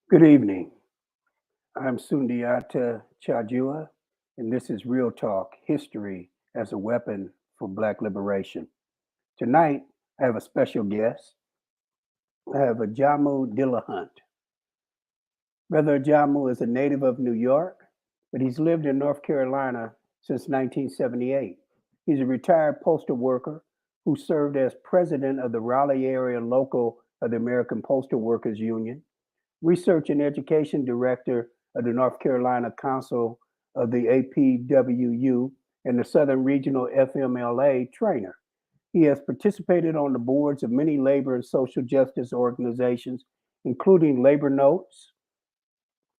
Good evening. I'm Sundiata Chajua, and this is Real Talk History as a Weapon for Black Liberation. Tonight, I have a special guest. I have Ajamu Dillahunt. Brother Ajamu is a native of New York, but he's lived in North Carolina since 1978. He's a retired postal worker who served as president of the Raleigh area local of the American Postal Workers Union, research and education director of the North Carolina Council of the APWU, and the Southern Regional FMLA trainer. He has participated on the boards of many labor and social justice organizations, including Labor Notes,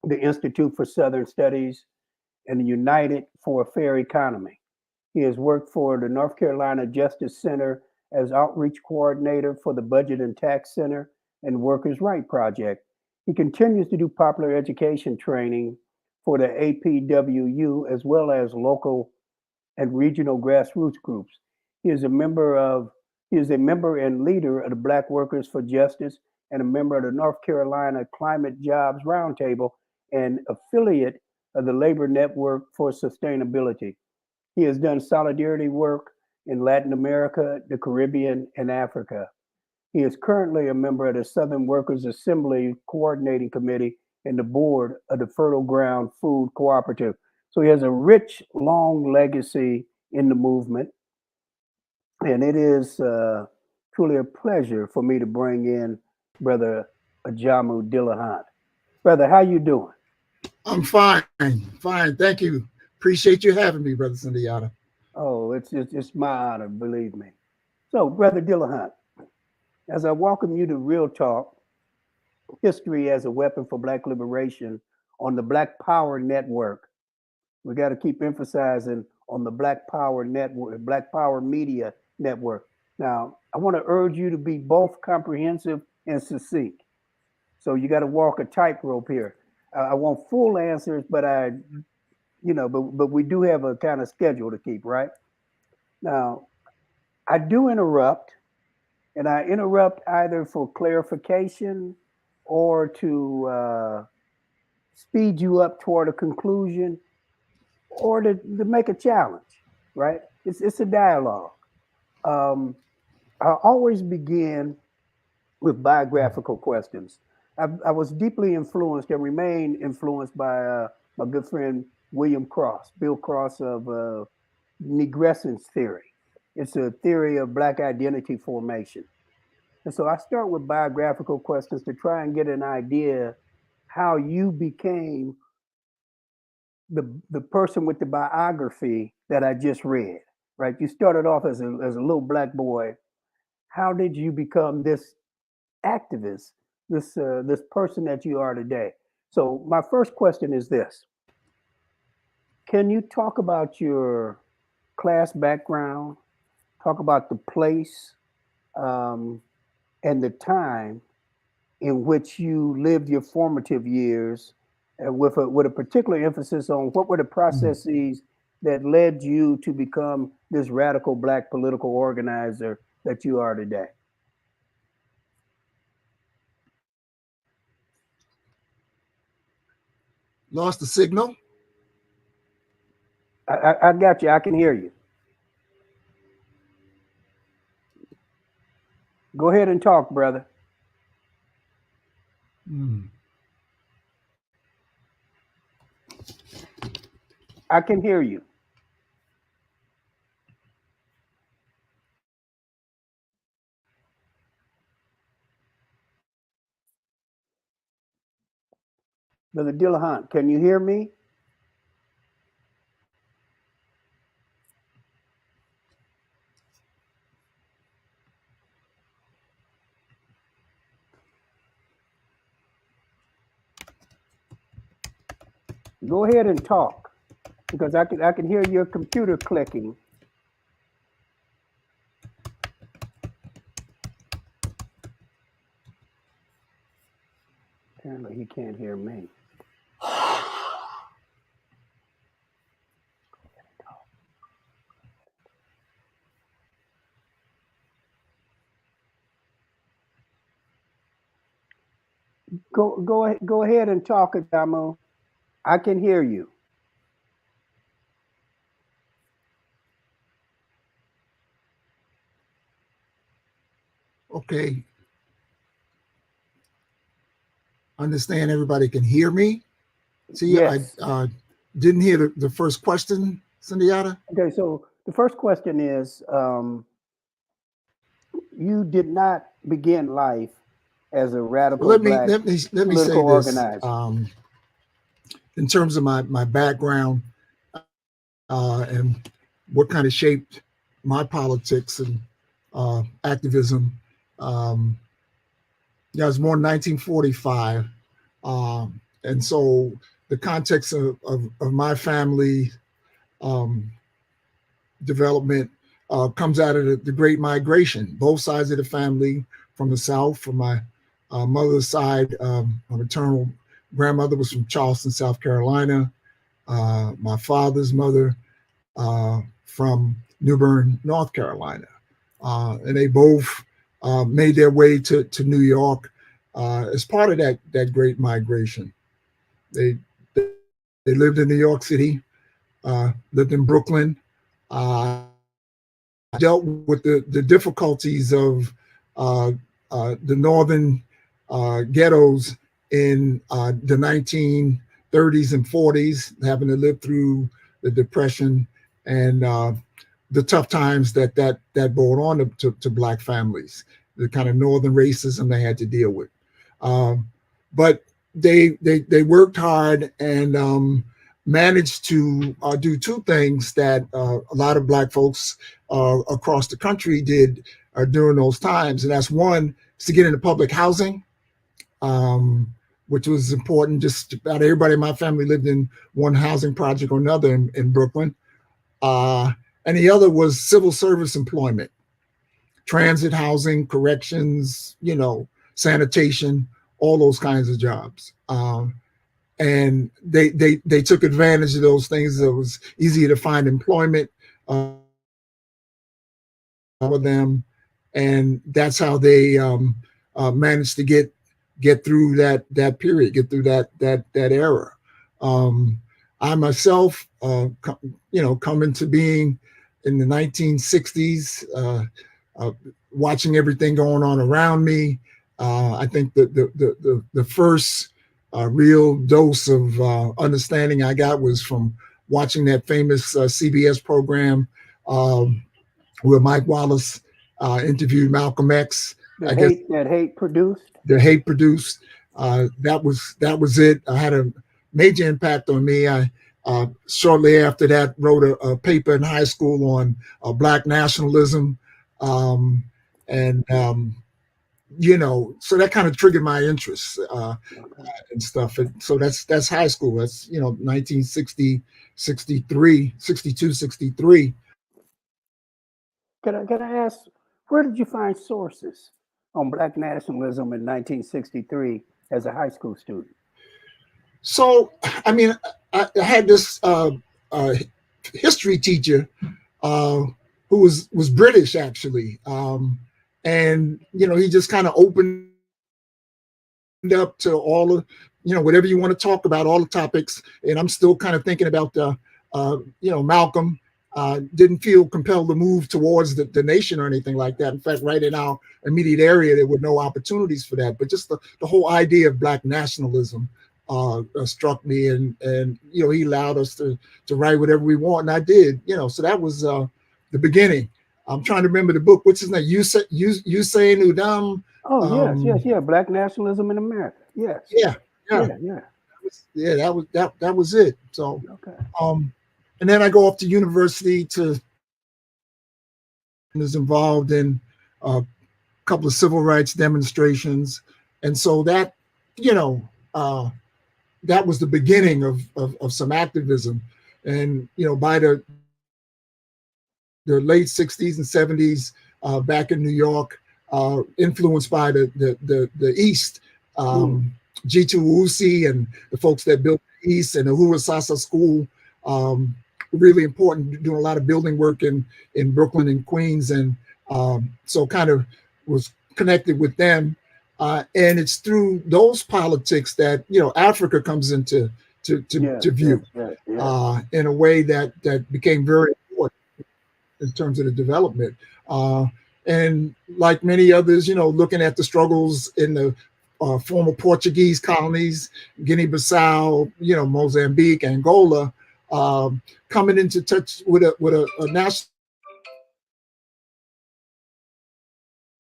the Institute for Southern Studies, and the United for a Fair Economy. He has worked for the North Carolina Justice Center as outreach coordinator for the Budget and Tax Center and Workers' Right Project. He continues to do popular education training for the APWU as well as local and regional grassroots groups. He is a member of he is a member and leader of the Black Workers for Justice and a member of the North Carolina Climate Jobs Roundtable and affiliate of the Labor Network for Sustainability. He has done solidarity work in Latin America, the Caribbean, and Africa. He is currently a member of the Southern Workers Assembly Coordinating Committee and the board of the Fertile Ground Food Cooperative. So he has a rich, long legacy in the movement, and it is truly a pleasure for me to bring in Brother Ajamu Dillahunt. Brother, how you doing? I'm fine. Thank you. Appreciate you having me, Brother Cindyada. Oh, it's my honor, believe me. So, Brother Dillahunt, as I welcome you to Real Talk, History as a Weapon for Black Liberation on the Black Power Network. We got to keep emphasizing on the Black Power Network, Black Power Media Network. Now, I want to urge you to be both comprehensive and succinct. So you got to walk a tightrope here. I want full answers, but but we do have a kind of schedule to keep, right? Now, I do interrupt, and I interrupt either for clarification or to speed you up toward a conclusion or to make a challenge, right? It's a dialogue. Um, I always begin with biographical questions. I was deeply influenced and remain influenced by my good friend William Cross, Bill Cross of Negrescence theory. It's a theory of Black identity formation. And so I start with biographical questions to try and get an idea how you became the person with the biography that I just read, right? You started off as a little black boy. How did you become this activist, this person that you are today? So my first question is this: can you talk about your class background? Talk about the place um, and the time in which you lived your formative years, with a particular emphasis on what were the Mhm. processes that led you to become this radical black political organizer that you are today. Lost the signal. I got you. I can hear you. Go ahead and talk, brother. Mm. I can hear you. Brother Dillahunt, can you hear me? Go ahead and talk because I can hear your computer clicking. Apparently, he can't hear me. Go ahead and talk, Ajamu. I can hear you. Okay, understand everybody can hear me. See, I Yes. didn't hear the first question, Sundiata. Okay. So the first question is, you did not begin life as a Well, radical black let me say political this. organizer. In terms of my background and what kind of shaped my politics and activism. Um, yeah, I was born in 1945. And so the context of my family development comes out of the Great Migration. Both sides of the family from the South, from my mother's side, my maternal grandmother was from Charleston, South Carolina. My father's mother from New Bern, North Carolina. And they both made their way to New York as part of that Great Migration. They, they lived in New York City, lived in Brooklyn, dealt with the difficulties of the northern ghettos in the 1930s and 40s, having to live through the Depression and the tough times that brought on to Black families, the kind of northern racism they had to deal with. Um, but they worked hard and managed to do two things that a lot of Black folks across the country did during those times, and that's one is to get into public housing, um, which was important. Just about everybody in my family lived in one housing project or another in Brooklyn. Uh, and the other was civil service employment, transit housing, corrections, sanitation, all those kinds of jobs. And they took advantage of those things. It was easier to find employment for them, and that's how they managed to get through that period, get through that era. Um, I myself, come into being in the 1960s, watching everything going on around me. I think that the first real dose of understanding I got was from watching that famous CBS program where Mike Wallace interviewed Malcolm X. I guess That hate produced. the hate produced. That was it. I had a major impact on me. I shortly after that wrote a paper in high school on Black nationalism, um, and so that kind of triggered my interest Okay. and stuff. And so that's high school. That's 1960, 63, 62, 63. Can I ask, where did you find sources on Black nationalism in 1963 as a high school student? So, I mean, I had this uh, history teacher uh, who was British actually, and he just kind of opened up to all of whatever you want to talk about, all the topics. And I'm still kind of thinking about Malcolm. Didn't feel compelled to move towards the nation or anything like that. In fact, right in our immediate area, there were no opportunities for that. But just the whole idea of Black nationalism struck me, and he allowed us to write whatever we want, and I did. So that was the beginning. I'm trying to remember the book. What's his name? You saying Udam. Oh, yes, Um, yes, yeah. Black nationalism in America. Yes. yeah, yeah, Yeah. yeah. That was it. So, Okay. um, and then I go off to university to is involved in a couple of civil rights demonstrations, and so that you know uh, that was the beginning of some activism, and by the late 60s and 70s back in New York, influenced by the East. Mm. G2 Uzi and the folks that built the East and the Hura Sasa School, um, really important, doing a lot of building work in Brooklyn and Queens. And so kind of was connected with them. And it's through those politics that Africa comes into Yes, to yes, view yes, yes. in a way that became very important in terms of the development. Uh, and like many others, looking at the struggles in the former Portuguese colonies, Guinea-Bissau, Mozambique, Angola, coming into touch with a national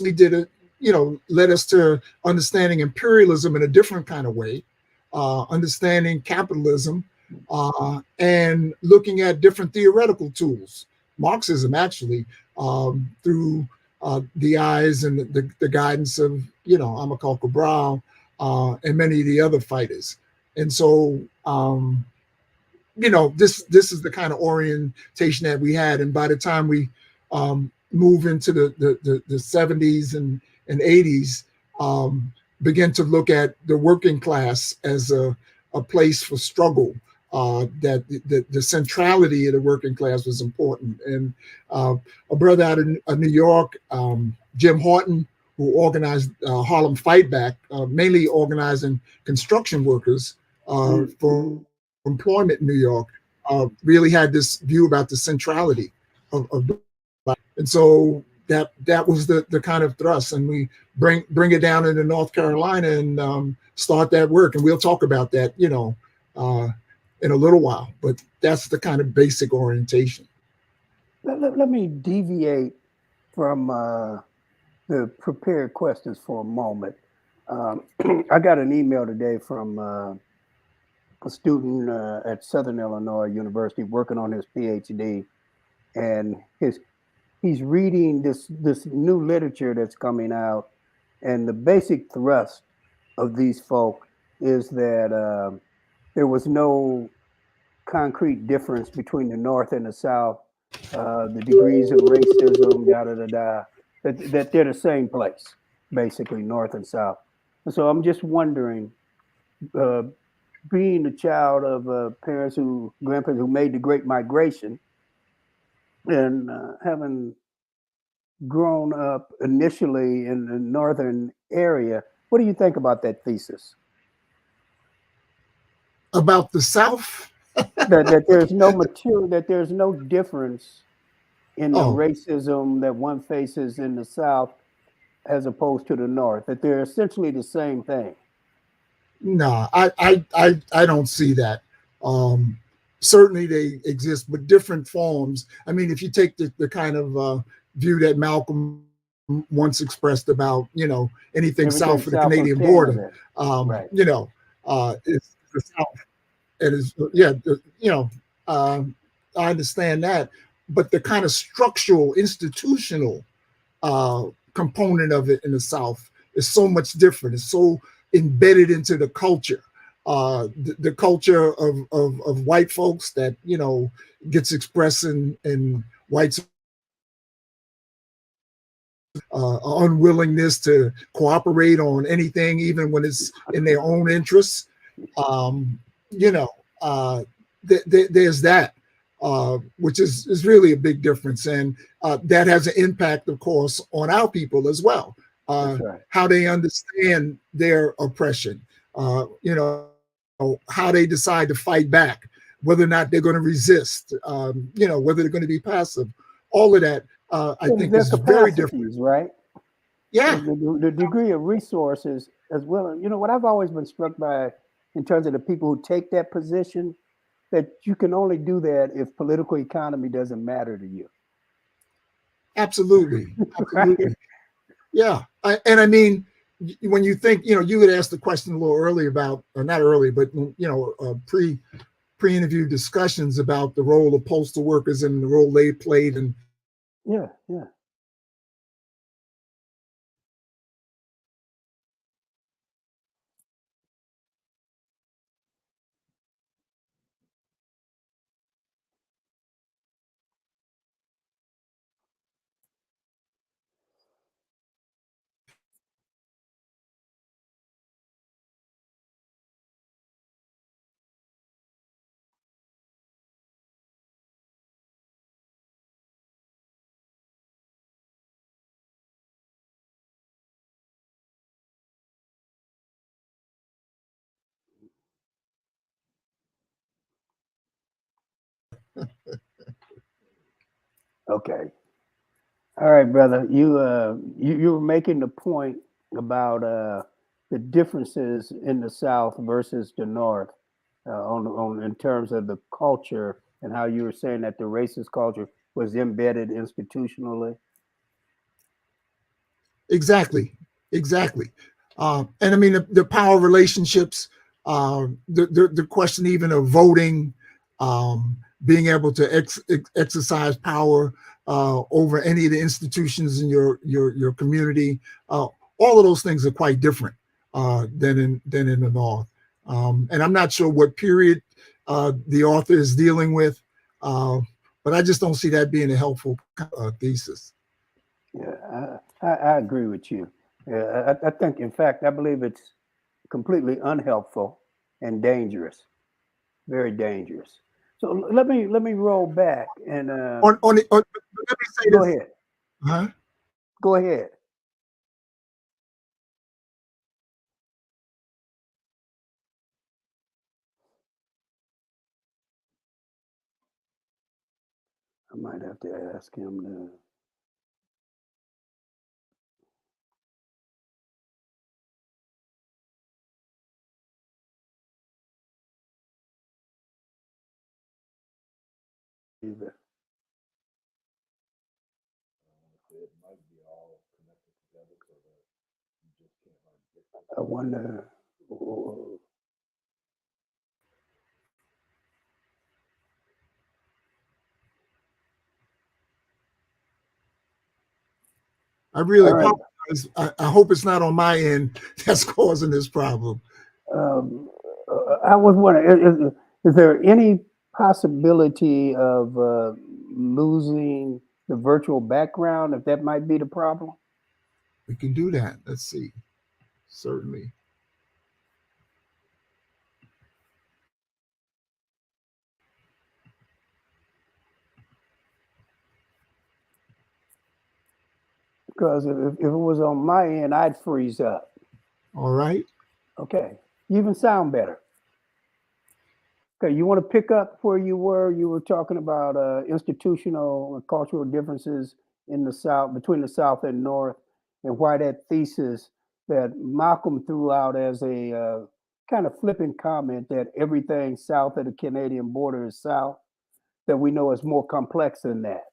did it, led us to understanding imperialism in a different kind of way, understanding capitalism, and looking at different theoretical tools, Marxism actually, through the eyes and the guidance of, Amilcar Cabral, and many of the other fighters. And so, this is the kind of orientation that we had. And by the time we move into the 70s and 80s, begin to look at the working class as a place for struggle, that the centrality of the working class was important. And a brother out of New York, Jim Horton, who organized Harlem Fight Back, mainly organizing construction workers for employment in New York, really had this view about the centrality of Black. And so that was the kind of thrust. And we bring it down into North Carolina and start that work. And we'll talk about that, in a little while. But that's the kind of basic orientation. Let me deviate from the prepared questions for a moment. Um, I got an email today from a student at Southern Illinois University working on his PhD, and he's reading this new literature that's coming out, and the basic thrust of these folk is that there was no concrete difference between the North and the South, the degrees of racism, da da da da, that they're the same place, basically North and South. And so I'm just wondering, uh, being the child of grandparents who made the Great Migration, and having grown up initially in the northern area, what do you think about that thesis? About the South, That there's no material, that there's no difference in the oh, racism that one faces in the South as opposed to the North, that they're essentially the same thing. no, I don't see that. Um, Certainly they exist, but different forms. I mean, if you take the kind of view that Malcolm once expressed about, anything Everything south of the south of Canadian border, Canada. Right. it's the South. It is, yeah, I understand that, but the kind of structural, institutional component of it in the South is so much different. It's so embedded into the culture. The culture of white folks that gets expressed in whites unwillingness to cooperate on anything, even when it's in their own interests. Um, you know, there's that, which is really a big difference, and that has an impact, of course, on our people as well. That's right. How they understand their oppression, how they decide to fight back, whether or not they're going to resist, whether they're going to be passive. All of that, I Well, think, their is very different. capacities, right? Yeah, The degree of resources as well. You know, what I've always been struck by in terms of the people who take that position, that you can only do that if political economy doesn't matter to you. absolutely, Right? absolutely. Yeah, and I mean, when you think, you had asked the question a little early about, or not early, but pre-interview discussions about the role of postal workers and the role they played in Yeah, yeah. Okay. All right, brother. You were making the point about the differences in the South versus the North, on in terms of the culture, and how you were saying that the racist culture was embedded institutionally. Exactly, exactly. And I mean the power relationships, the question even of voting, being able to exercise power over any of the institutions in your community. All of those things are quite different than in the North. And I'm not sure what period the author is dealing with, uh, but I just don't see that being a helpful thesis. Yeah, I agree with you. Yeah, I think, in fact, I believe it's completely unhelpful and dangerous, very dangerous. So let me roll back and Let me say go this. ahead. Huh? Go ahead. I might have to ask him to. I wonder. I really All right. apologize. I hope it's not on my end that's causing this problem. Um, I was wondering, is there any possibility of losing the virtual background, if that might be the problem? We can do that. Let's see. Certainly. Because if it was on my end, I'd freeze up. All right. Okay. You even sound better. Okay. You want to pick up where you were? You were talking about institutional and cultural differences in the South, between the South and North, and why that thesis that Malcolm threw out as a kind of flippant comment that everything south of the Canadian border is South, that we know is more complex than that.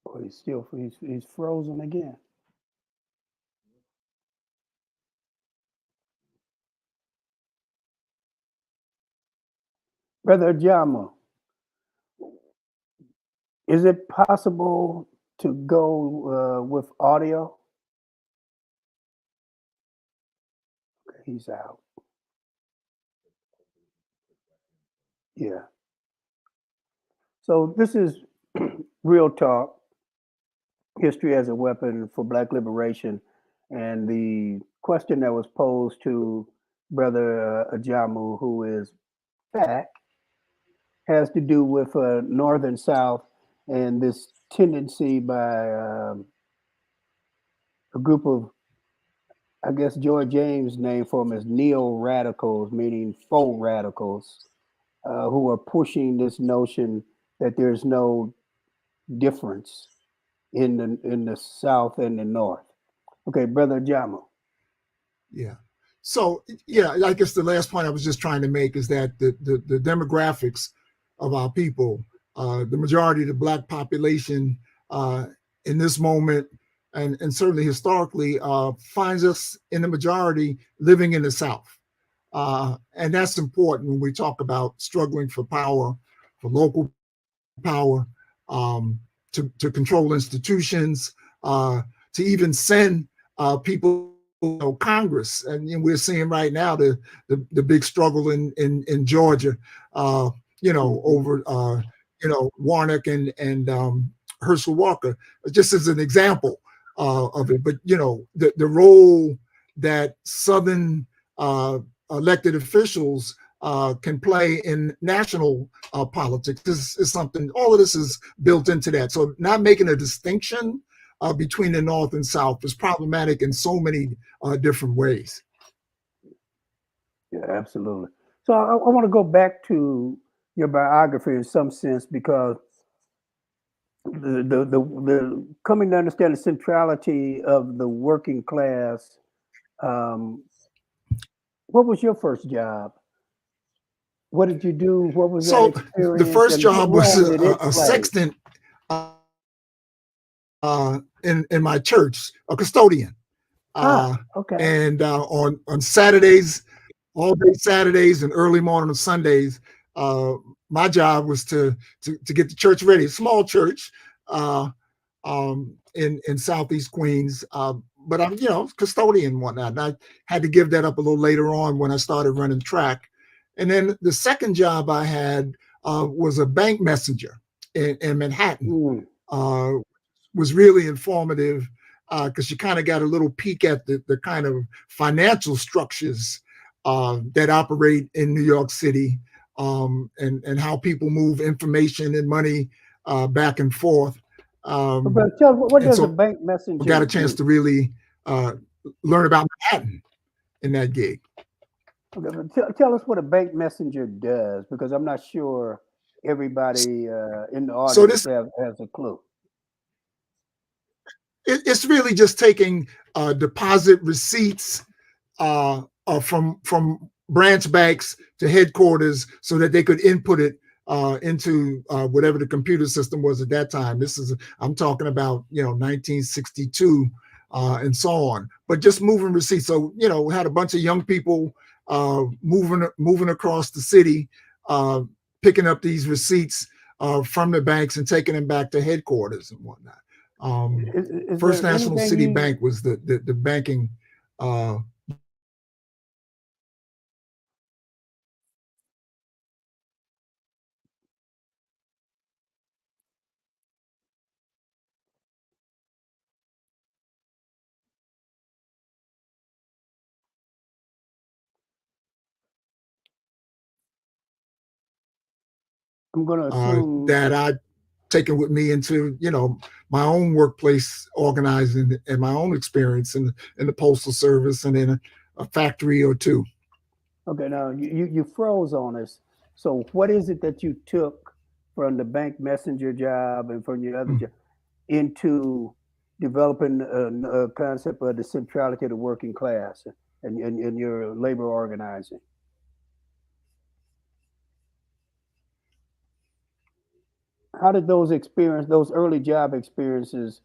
Boy, he's frozen again. Brother Ajamu, is it possible to go with audio? He's out. Yeah. So this is Real Talk, History as a Weapon for Black Liberation. And the question that was posed to Brother Ajamu, who is back, has to do with North and South and this tendency by a group of, I guess George James' name for them is neo radicals, meaning faux radicals, who are pushing this notion that there's no difference in the South and the North. Okay, Brother Jamo. Yeah. So yeah, I guess the last point I was just trying to make is that the demographics of our people, the majority of the black population uh, in this moment, and certainly historically, finds us in the majority living in the South. And that's important when we talk about struggling for power, for local power, to control institutions, to even send people, Congress. And we're seeing right now the big struggle in Georgia, uh, Mm-hmm. over Warnock and Herschel Walker, just as an example of it. But the role that Southern elected officials can play in national politics is something. All of this is built into that. So not making a distinction between the North and South is problematic in so many different ways. Yeah, absolutely. So I want to go back to your biography in some sense because the coming to understand the centrality of the working class. Um, what was your first job? What did you do? What was that So the experience, first and what job was role did it a play? sexton in my church, a custodian. Ah, Uh, okay. and on Saturdays, all day Saturdays and early morning of Sundays, uh, my job was to get the church ready. A small church in Southeast Queens, but I'm custodian and whatnot. And I had to give that up a little later on when I started running track. And then the second job I had was a bank messenger in Manhattan. Mm. Uh, was really informative because you kind of got a little peek at the kind of financial structures that operate in New York City, and how people move information and money back and forth. But Um, brother, tell what and does a so bank I messenger got a chance do? to really uh, learn about Manhattan in that gig. Okay, but tell us what a bank messenger does, because I'm not sure everybody in the So audience this has a clue. it's really just taking deposit receipts from branch banks to headquarters so that they could input it into whatever the computer system was at that time. I'm talking about 1962 and so on. But just moving receipts. So we had a bunch of young people moving across the city, uh, picking up these receipts from the banks and taking them back to headquarters and whatnot. Is First there National anything City you Bank was the banking I'm going to assume. that I taken with me into my own workplace organizing and my own experience in the postal service and in a factory or two. Okay, now you froze on us. So what is it that you took from the bank messenger job and from your other Hmm. job into developing a concept of the centrality of the working class and your labor organizing? How did those early job experiences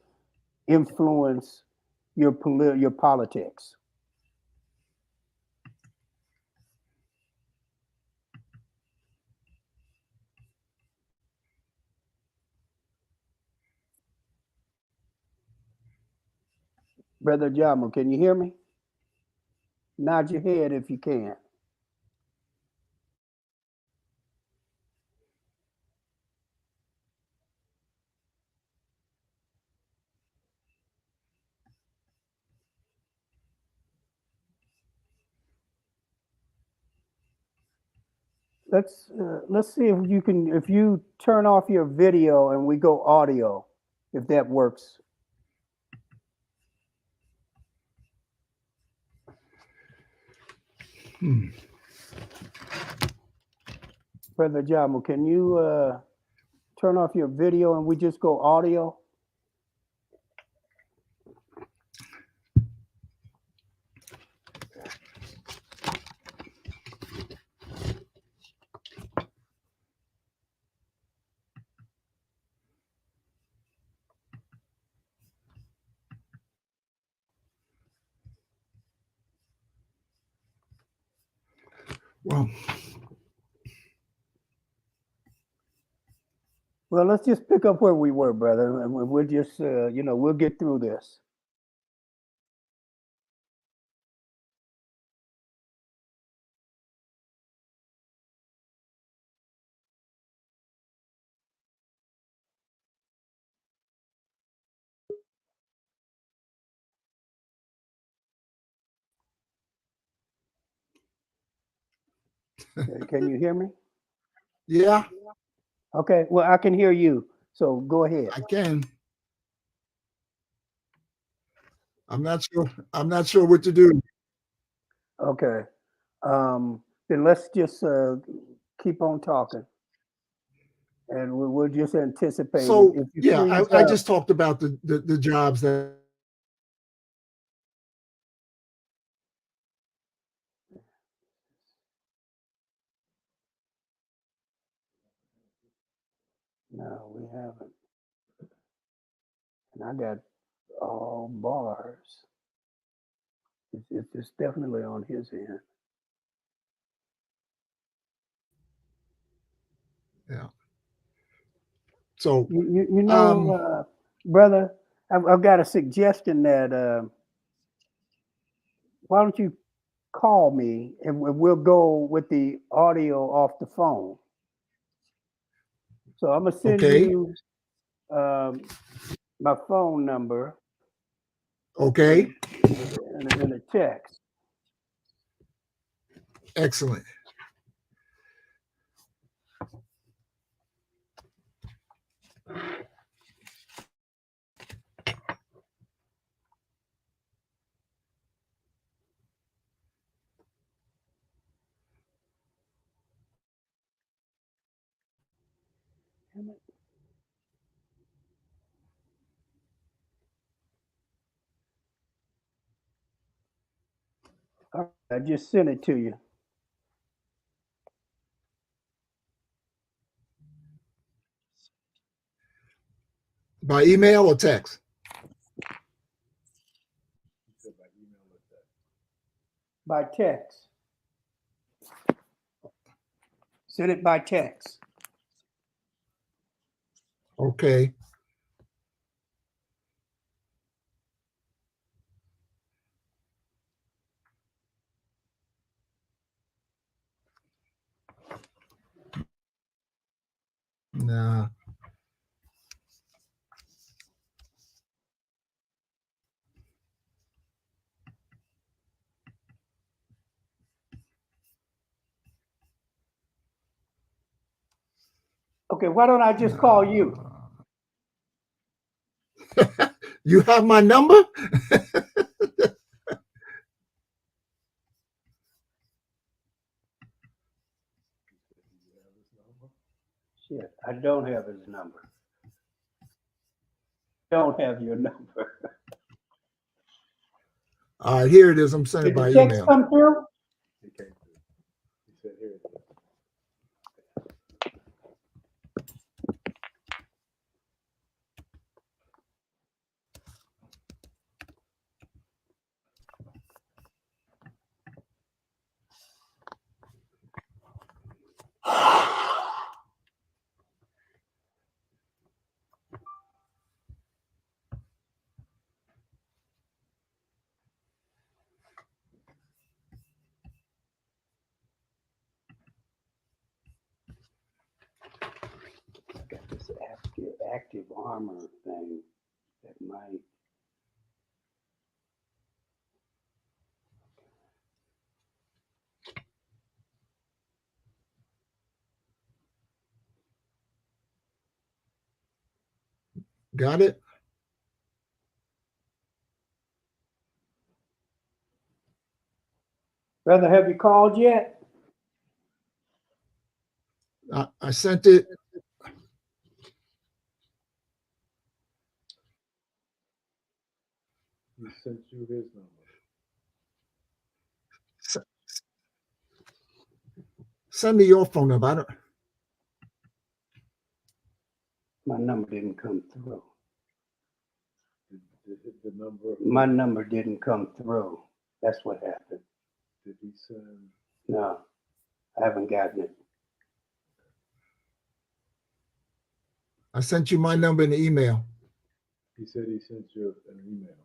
influence your politics? Brother Jamu, can you hear me? Nod your head if you can. Let's see if you turn off your video and we go audio, if that works. Hmm. Brother Jamu, can you turn off your video and we just go audio? Well, Well, let's just pick up where we were, brother, and we'll just we'll get through this. Can you hear me? yeah, Okay. Well, I can hear you. So go ahead. I can. I'm not sure. I'm not sure what to do. Okay. Then let's just keep on talking, and we'll just anticipate it. So If you yeah, freeze I up, just talked about the jobs that no, we haven't. And I got all bars. It's definitely on his end. yeah. So You know, um brother, I've got a suggestion that why don't you call me and we'll go with the audio off the phone. So I'm gonna send okay, you um, my phone number in okay, in a text. excellent. All right, I just sent it to you By email or text? by text. Send it by text. Okay. Nah. Okay, why don't I just call you? You have my number? Shit, I don't have his number. Don't have your number. All right, here it is. I'm sending it Did the by text email. come through? I got this active armor thing that might. Got it? Brother, have you called yet? I sent it. He sent you his number. Send me your phone number. I don't, My number didn't come through. The number. My number didn't come through. That's what happened. Did he send? No, I haven't gotten it. I sent you my number in the email. He said he sent you an email.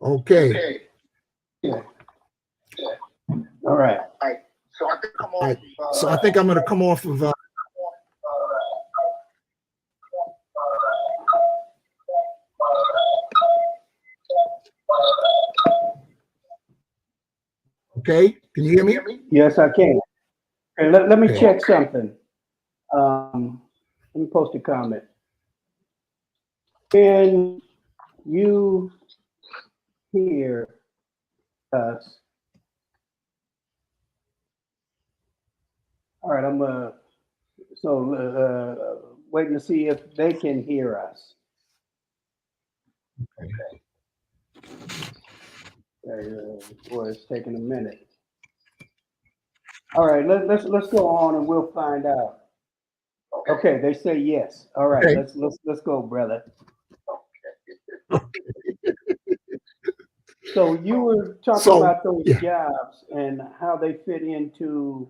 Okay. Yeah. All right. So I think All right. So I think I'm going to come off of. Okay. Can you hear me? Yes, I can. Okay, let me Okay. check something. Let me post a comment. Can you hear us? All right, I'm waiting to see if they can hear us. Boy, it's taking a minute. All right, let's go on and we'll find out. Okay, they say yes. All right, Okay. let's go, brother. So you were talking about those yeah. jobs and how they fit into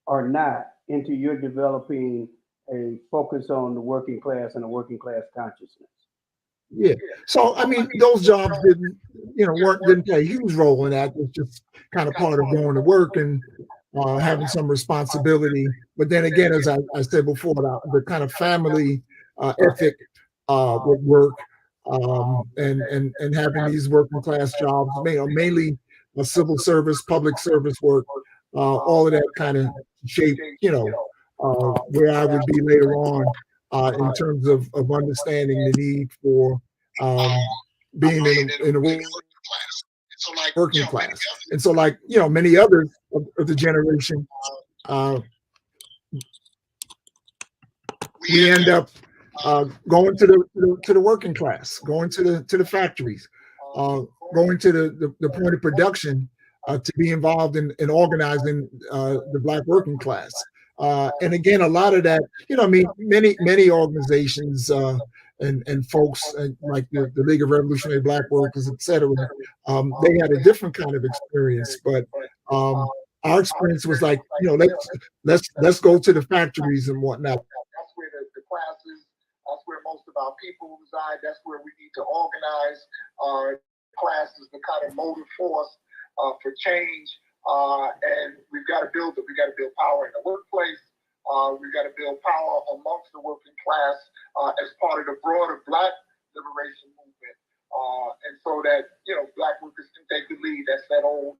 or not into your developing a focus on the working class and the working class consciousness. Yeah. So I mean, those jobs didn't play a huge role in that. It's just kind of part of going to work and having some responsibility. But then again, as I said before, the kind of family ethic would work, and having these working class jobs, mainly civil service, public service work, all of that kind of shape, where I would be later on in terms of understanding the need for being in a working class. And so, like, many others of the generation, we end up going to the working class, going to the factories, going to the point of production to be involved in organizing the Black working class. And again, a lot of that, I mean, many organizations and folks like the League of Revolutionary Black Workers, et cetera, they had a different kind of experience. But our experience was like, let's go to the factories and whatnot. That's where the classes, that's where most of our people reside. That's where we need to organize. Classes, the kind of motive force for change. And we've got to build it. We've got to build power in the workplace. We've got to build power amongst the working class as part of the broader Black liberation movement. And so that, Black workers can take the lead. That's that old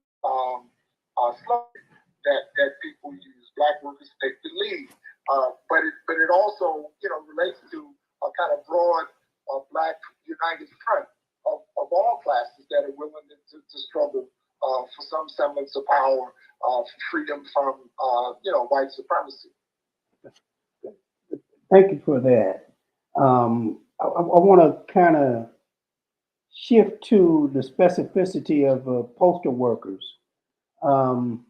slogan that people use. Black workers take the lead. But it also, relates to a kind of broad Black united front of all classes that are willing to struggle for some semblance of power, for freedom from, white supremacy. Thank you for that. I want to kind of shift to the specificity of postal workers. When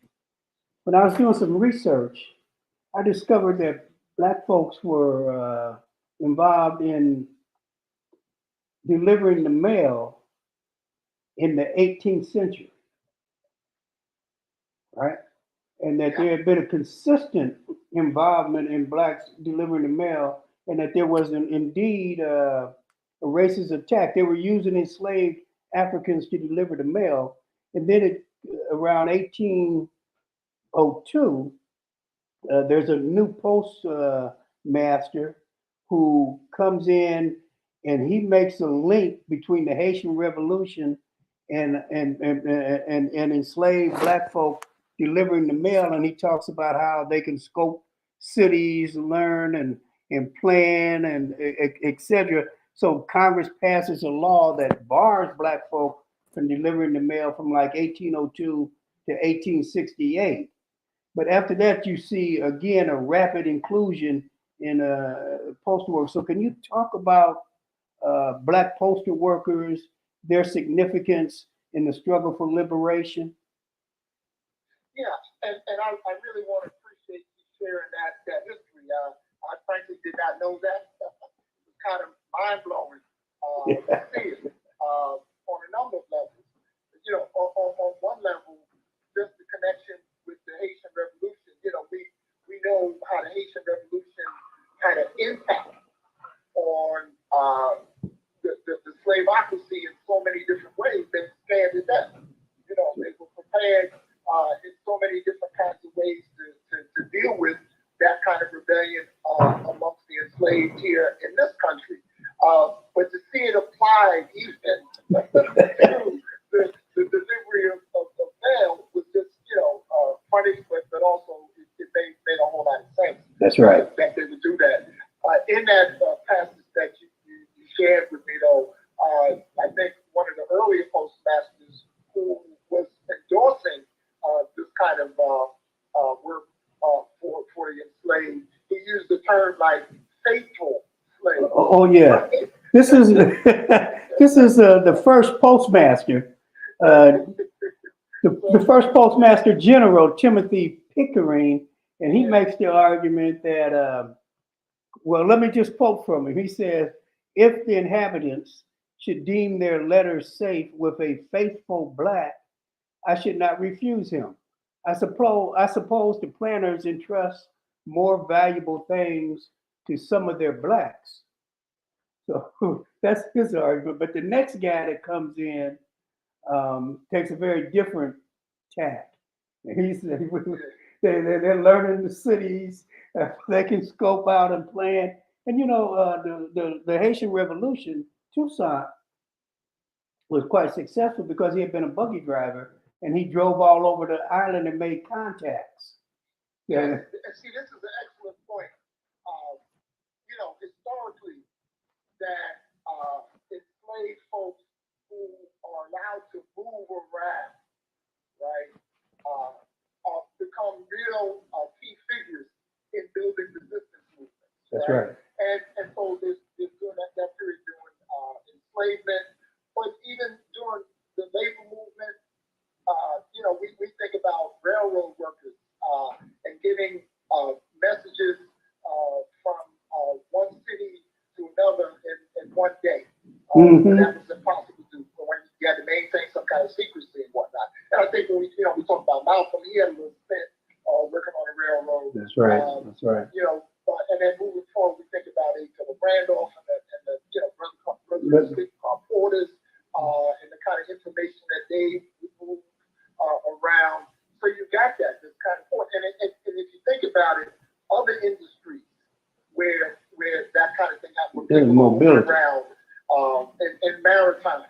I was doing some research, I discovered that Black folks were involved in delivering the mail in the 18th century, right? And that there had been a consistent involvement in Blacks delivering the mail, and that there was indeed a racist attack. They were using enslaved Africans to deliver the mail. And then around 1802, there's a new postmaster who comes in and he makes a link between the Haitian Revolution and enslaved Black folk delivering the mail, and he talks about how they can scope cities, learn and plan and etc. So Congress passes a law that bars Black folk from delivering the mail from like 1802 to 1868. But after that, you see again a rapid inclusion in postal work. So can you talk about Black postal workers, their significance in the struggle for liberation? Yeah, and I really want to appreciate you sharing that history. I frankly did not know that. It was kind of mind blowing to see it on a number of levels. On one level, just the connection with the Haitian Revolution. We know how the Haitian Revolution had an impact on the slaveocracy in so many different ways. That That's right. that they would do that. In that passage that you shared with me, though, I think one of the earlier postmasters who was endorsing this kind of work for the enslaved, he used the term like faithful slaves. Oh yeah, this is this is the first postmaster, the first postmaster general, Timothy Pickering, and he makes the argument that well, let me just quote from him. He says, "If the inhabitants should deem their letters safe with a faithful black, I should not refuse him. I suppose the planters entrust more valuable things to some of their blacks." So that's his argument. But the next guy that comes in takes a very different tack. And he's they're learning the cities. They can scope out and plan. And the Haitian Revolution, Toussaint was quite successful because he had been a buggy driver and he drove all over the island and made contacts. Yeah. And see, this is an excellent point. Historically, that enslaved folks who are allowed to move around, right, become real key figures in building resistance movements. That's right. And so there's during that period during enslavement, but even during the labor movement, we think about railroad workers and getting messages from one city to another in one day. That was impossible to do when you had to maintain some kind of secrecy and whatnot. And I think when we talk about Malcolm, he had a little stint working on a railroad. That's right. That's right. And then moving forward, we think about Randolph and the brothers Porters and the kind of information that they move around. So you got that. That's kind of important. And if you think about it, other industries where that kind of thing happens, there's mobility around in maritime.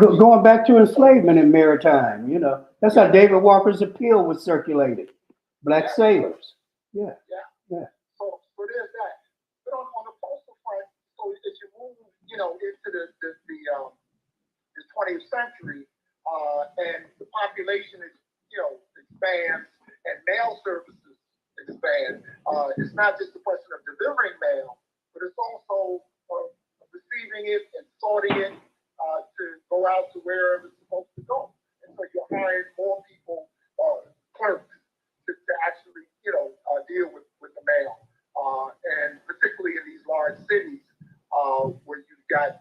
Going back to enslavement in maritime, that's how David Walker's appeal was circulated. Black sailors. Yeah. So there's that. But on the postal front, so as you move, into the 20th century, and the population expands and mail services expand. It's not just a question of delivering mail, but it's also receiving it and sorting it to go out to wherever it's supposed to go. And so you're hiring more people, clerks, to actually, deal with the mail. And particularly in these large cities where you've got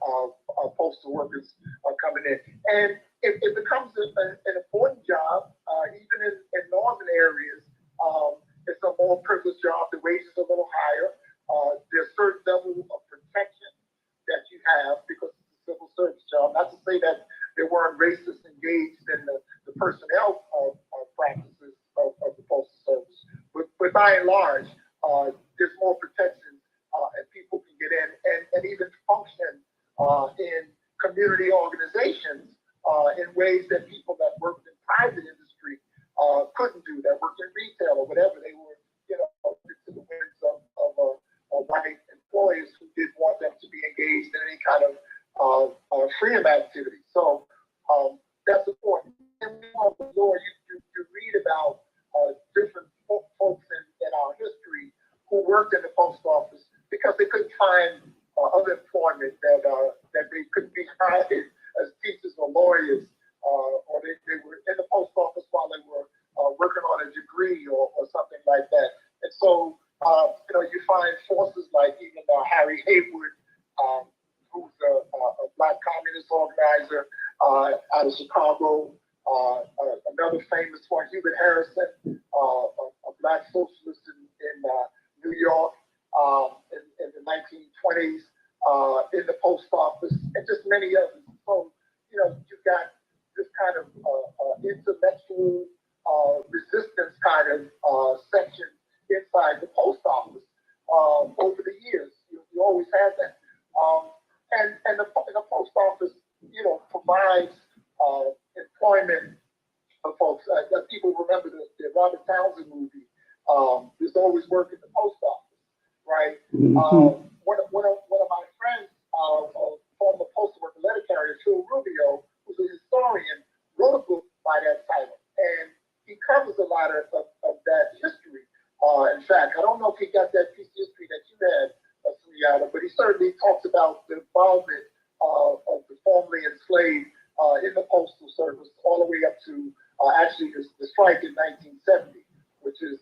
postal workers coming in. And it becomes an important job, even in northern areas. It's a more privileged job. The wages are a little higher. There's a certain level of protection that you have because it's a civil service job. Not to say that there weren't racists engaged in the personnel practices of the Postal Service. But by and large, there's more protection and people can get in and even function in community organizations in ways that people that worked in private industry couldn't do, that worked in retail or whatever. They were, to the winds of white employers who didn't want them to be engaged in any kind of freedom activity. So that's important. And you read about different folks in our history who worked in the post office because they couldn't find other employment that they couldn't be hired as teachers or lawyers, or they were in the post office while they were working on a degree or something like that. And so, you find forces like even Harry Haywood, who's a Black communist organizer out of Chicago, another famous one, Hubert Harrison, a Black socialist in New York in the 1920s, in the post office, and just many others. So, you've got this kind of intellectual resistance kind of section inside the post office over the years. You always had that. And the post office, provides employment for folks. People remember the Robert Townsend movie, There's always work in the post office, right? Mhm. One of my friends, a former postal worker letter carrier, Phil Rubio, who's a historian, wrote a book by that title, and he covers a lot of that history. In fact, I don't know if he got that piece of history that you had, Sunyata, but he certainly talks about the involvement of the formerly enslaved in the postal service all the way up to actually the strike in 1970, which is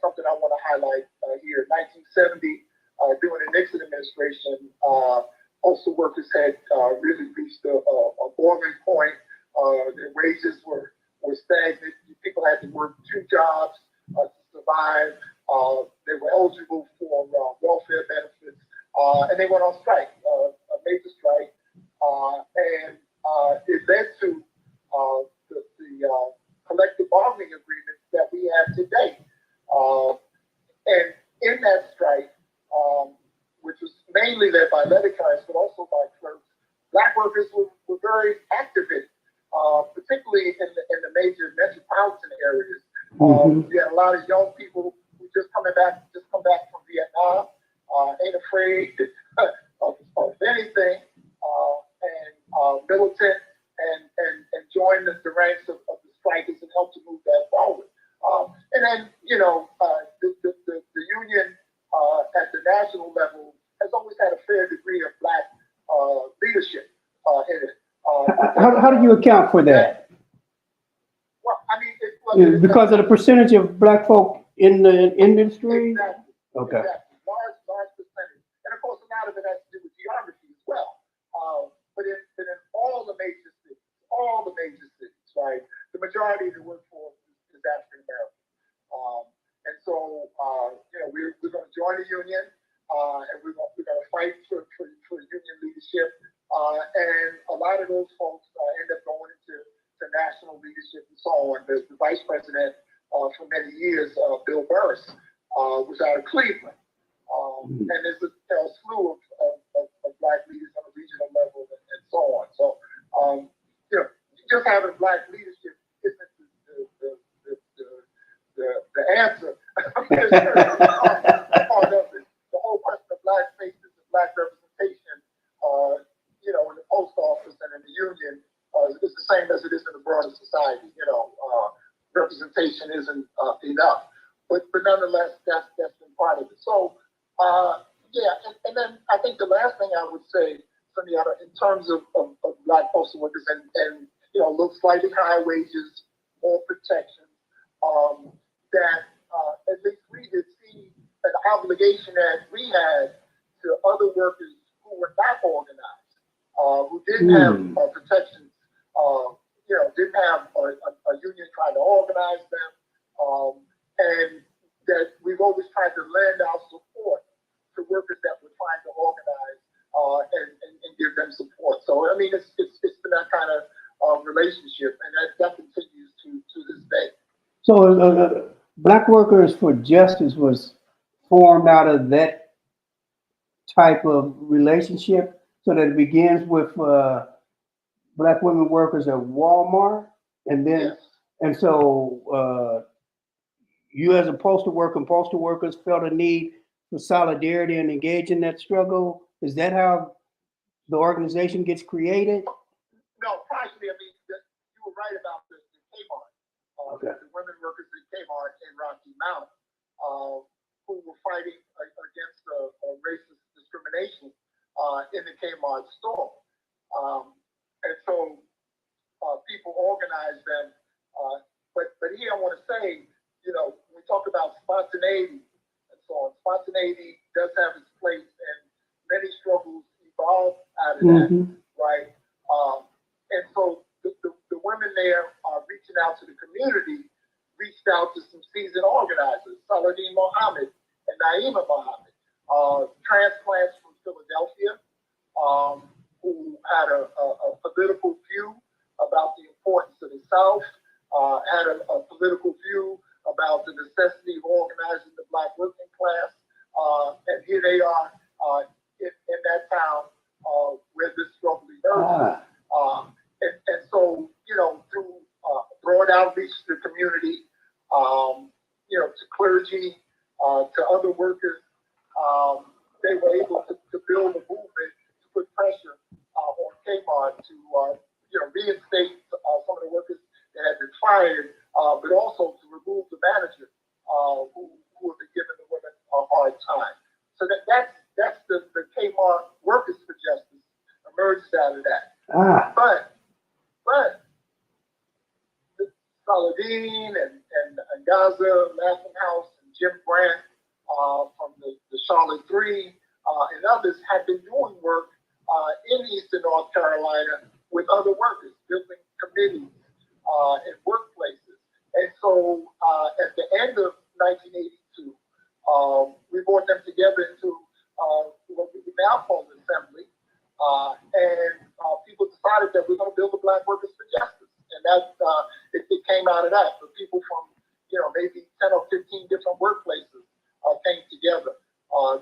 something I want to highlight here. 1970, during the Nixon administration, postal workers had really reached a boiling point. Their wages were stagnant. People had to work 2 jobs to survive. They were eligible for welfare benefits, and they went on strike, a major strike, and it led to the collective bargaining agreement that we have today. And in that strike, which was mainly led by letter carriers, but also by clerks, Black workers were very active in it, particularly in the major metropolitan areas. We had a lot of young people who just come back from Vietnam, ain't afraid of anything, and militant, and joined the ranks of the strikers and helped to move that forward. And then, the union at the national level has always had a fair degree of Black leadership in it. How do you account for that? Well, I mean, Because of the percentage of Black folk in the industry? Exactly. Okay. Exactly. Large percentage. And of course, a lot of it has to do with geography as well. But in all the major cities, right, the majority of the workforce is African American. And so, we're going to join the union, and we're going to fight for union leadership. And a lot of those folks end up going into national leadership and so on. The vice president for many years, Bill Burris, was out of Cleveland. And there's a slew of Black leaders on a regional level and so on. So, just having Black leadership isn't the answer. Part of it. The whole question of Black faces and Black representation, in the post office and in the union, is the same as it is in the broader society. Representation isn't enough, but nonetheless, that's been part of it. So, and then I think the last thing I would say, Sunyata, in terms of Black postal workers and look slightly higher wages, more protection, that at least we did see an obligation that we had to other workers who were not organized, who didn't have protections, didn't have a union trying to organize them, and that we've always tried to lend our support to workers that were trying to organize and give them support. So I mean, it's been that kind of relationship, and that continues to this day. So Black Workers for Justice was formed out of that type of relationship, so that it begins with Black women workers at Walmart, and then Yes. and so you as a postal worker and postal workers felt a need for solidarity and engage in that struggle. Is that how the organization gets created? No, partially. I mean, you were right about the Kmart. Okay. The women workers at Kmart in Rocky Mount, who were fighting against racist discrimination in the Kmart store. And so people organized them. But here I want to say, when we talk about spontaneity and so on, spontaneity does have its place, and many struggles evolve out of that, right? And so the women there are reaching out to the community, reached out to some seasoned organizers, Saladin Mohammed and Naima Mohammed, transplants from Philadelphia, who had a political view about the importance of the South, had a political view about the necessity of organizing the Black working class, and here they are in that town where this struggle emerges. And so, through broad outreach to the community, clergy, to other workers. They were able to build a movement to put pressure on Kmart to reinstate some of the workers that had been fired, but also to remove the manager who had been giving the women a hard time. So that's the Kmart Workers for Justice emerged out of that. But Saladin and Gaza, Laughing House, and Jim Grant from the Charlotte Three and others had been doing work in Eastern North Carolina with other workers, building committees in workplaces. And so at the end of 1982, we brought them together into what we would now call the Assembly. And people decided that we're going to build the Black Workers for Justice. And that it came out of that. The people from, maybe 10 or 15 different workplaces came together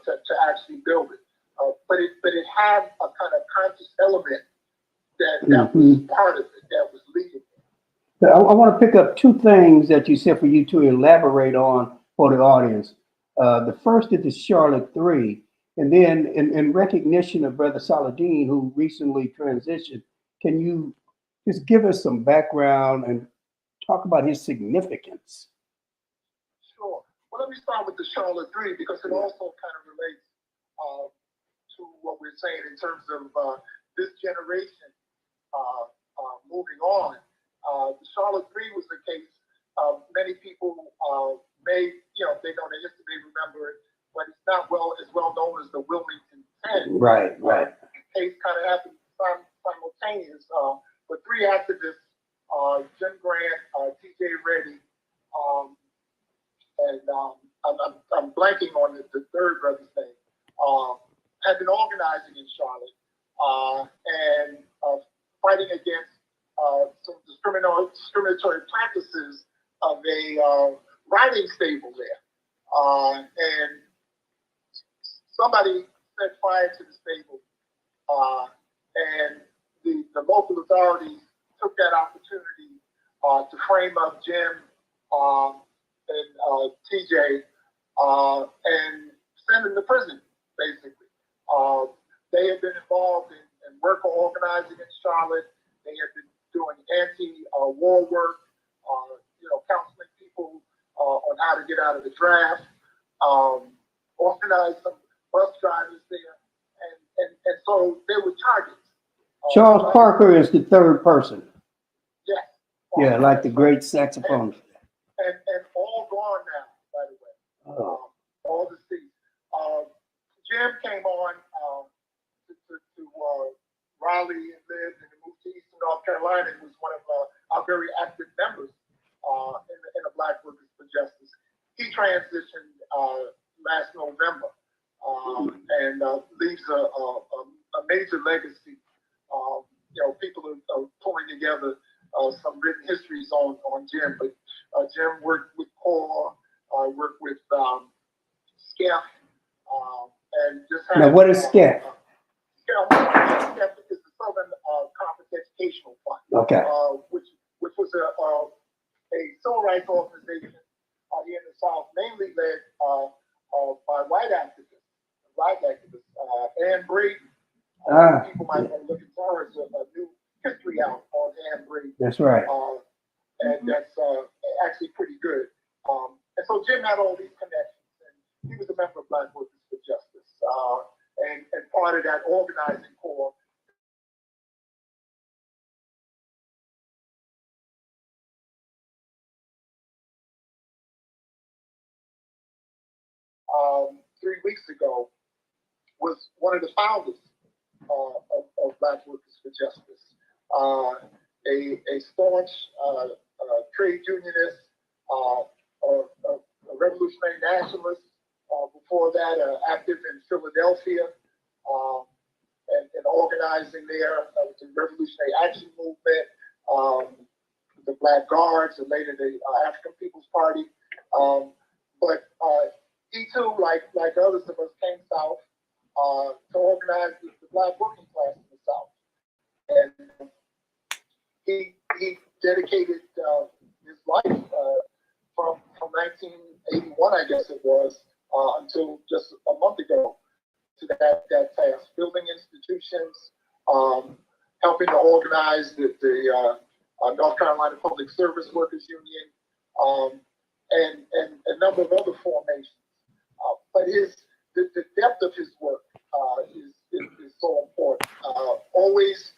to actually build it. But it had a kind of conscious element that was part of it, that was leading it. I want to pick up two things that you said for you to elaborate on for the audience. The first is the Charlotte Three, and then in recognition of Brother Saladin, who recently transitioned, can you just give us some background and talk about his significance? Sure. Well, let me start with the Charlotte Three because it also kind of relates to what we're saying in terms of this generation moving on. The Charlotte Three was the case. Many people if they know the history, they remember it, but it's not as well known as the Wilmington 10. Right. The case kind of happened simultaneous. But three activists, Jim Grant, T.J. Reddy, and I'm blanking on the third brother's name, had been organizing in Charlotte and fighting against some discriminatory practices of a riding stable there. And somebody set fire to the stable, and the local authorities took that opportunity to frame up Jim and TJ and send them to prison, basically. They had been involved in worker organizing in Charlotte. They had been doing anti-war work, counseling people on how to get out of the draft, organized some bus drivers there, and so they were targets. Charles Parker is the third person. Yes. Yeah, like the great saxophonist. And all gone now, by the way. All deceased. Jim came on to Raleigh and lived and moved to Eastern North Carolina and was one of our very active members in the Black Workers for Justice. He transitioned last November and leaves a major legacy. People are pulling together some written histories on Jim, but Jim worked with CORE, worked with SCEF, and just had. Now, what is SCEF? SCEF is the Southern Conference Educational Fund, Okay. which was a civil rights organization here in the South, mainly led by white activists, Ann Brayton. People might want to look at her as a new history out on Ann Brayton. That's right. And that's actually pretty good. And so Jim had all these connections, and he was a member of Black Workers for Justice, and part of that organizing core. Three weeks ago, was one of the founders of Black Workers for Justice, a staunch trade unionist, a revolutionary nationalist. Before that, active in Philadelphia and organizing there with the Revolutionary Action Movement, the Black Guards, and later the African People's Party. But he too, like others of us, came south to organize the Black working class in the South. And he dedicated his life from 1981, I guess it was, until just a month ago, to that task, building institutions, helping to organize the North Carolina Public Service Workers Union, and a number of other formations. But the depth of his work is so important. Always,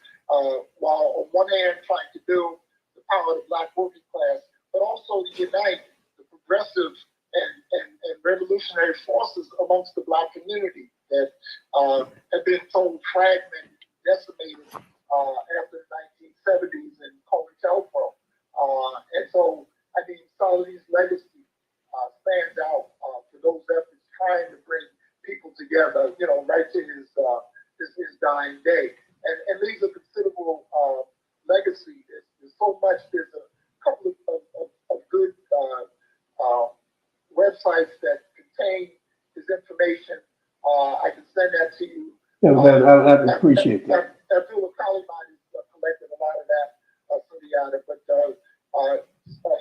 while on one hand trying to build the power of the Black working class, but also to unite the progressive and revolutionary forces amongst the Black community that have been so fragmented, decimated after the 1970s and COINTELPRO. And so, I mean, Saladin's legacy stands out for those efforts trying to bring people together, you know, right to his dying day, and leaves a considerable legacy. There's so much. There's a couple of good websites that contain his information. I can send that to you. Yeah, I appreciate that. Abdullah Kaliman has collected a lot of that from the other, but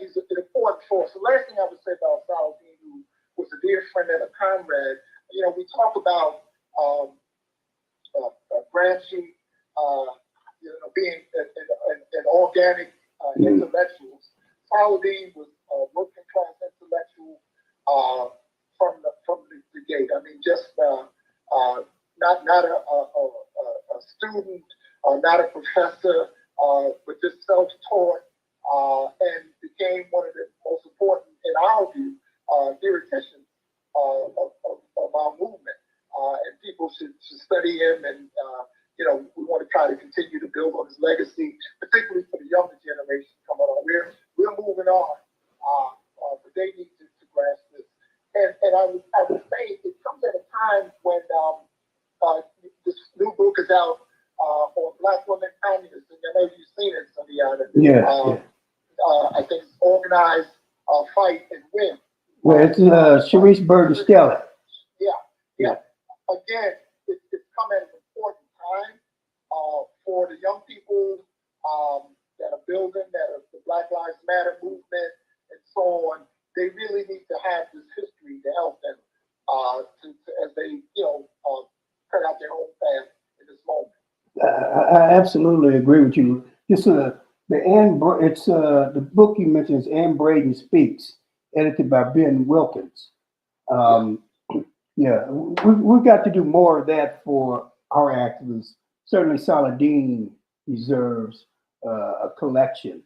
he's an important force. The last thing I would say about Saladin, who was a dear friend and a comrade, you know, we talk about Gramsci, you know, being an organic intellectuals. Saladin was a working class intellectual from the gate. I mean, just not a student, not a professor, but just self-taught, and became one of the most important, in our view, theoreticians of our movement. And people should study him, and you know, we want to try to continue to build on his legacy, particularly for the younger generation coming on. We're moving on, but they need to grasp this. And I would say it comes at a time when this new book is out on Black women communists, and I know you've seen it, Sandiana. Yeah. I think it's Organize, Fight, and Win. Well, it's Sharice Burton Stella. Yeah. Again, it's come at an important time for the young people that are building, that are the Black Lives Matter movement, and so on. They really need to have this history to help them as they, you know, cut out their own path in this moment. I absolutely agree with you. This the book you mentioned is Ann Braden Speaks, edited by Ben Wilkins. Yeah, we've got to do more of that for our activists. Certainly, Saladin deserves a collection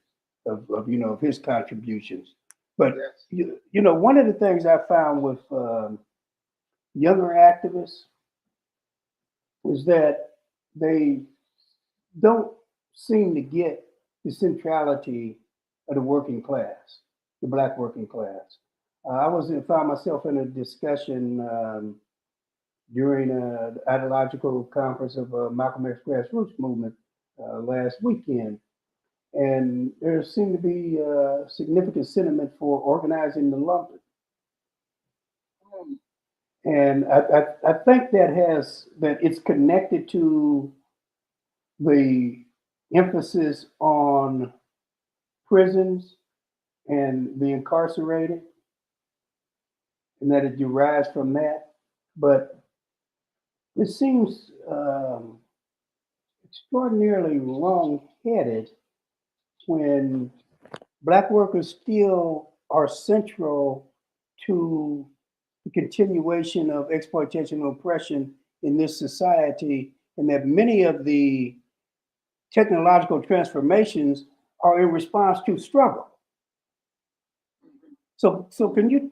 of you know, of his contributions. But Yes. you know, one of the things I found with younger activists is that they don't seem to get the centrality of the working class, the Black working class. I found myself in a discussion during an ideological conference of Malcolm X grassroots movement last weekend, and there seemed to be significant sentiment for organizing the lumpen. And I think that it's connected to the emphasis on prisons and the incarcerated, and that it derives from that. But it seems extraordinarily wrong-headed when Black workers still are central to the continuation of exploitation and oppression in this society, and that many of the technological transformations are in response to struggle. So can you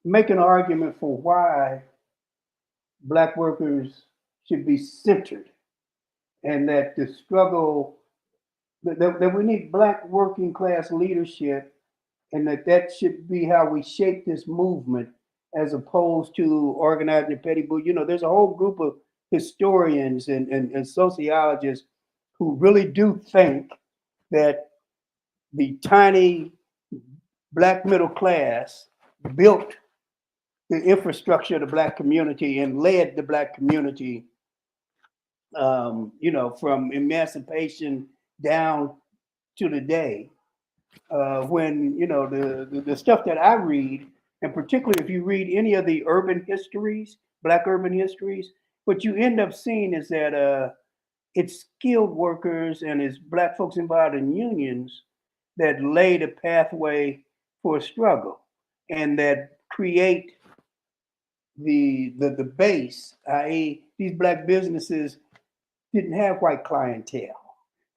make an argument for why Black workers should be centered, and that the struggle, that we need Black working class leadership, and that should be how we shape this movement, as opposed to organizing the petty bourgeoisie? You know, there's a whole group of historians and sociologists who really do think that the tiny Black middle class built the infrastructure of the Black community and led the Black community, you know, from emancipation down to today. when, you know, the stuff that I read, and particularly if you read any of the urban histories, Black urban histories, what you end up seeing is that it's skilled workers and it's Black folks involved in unions that lay the pathway for a struggle and that create the base, i.e., these Black businesses didn't have white clientele.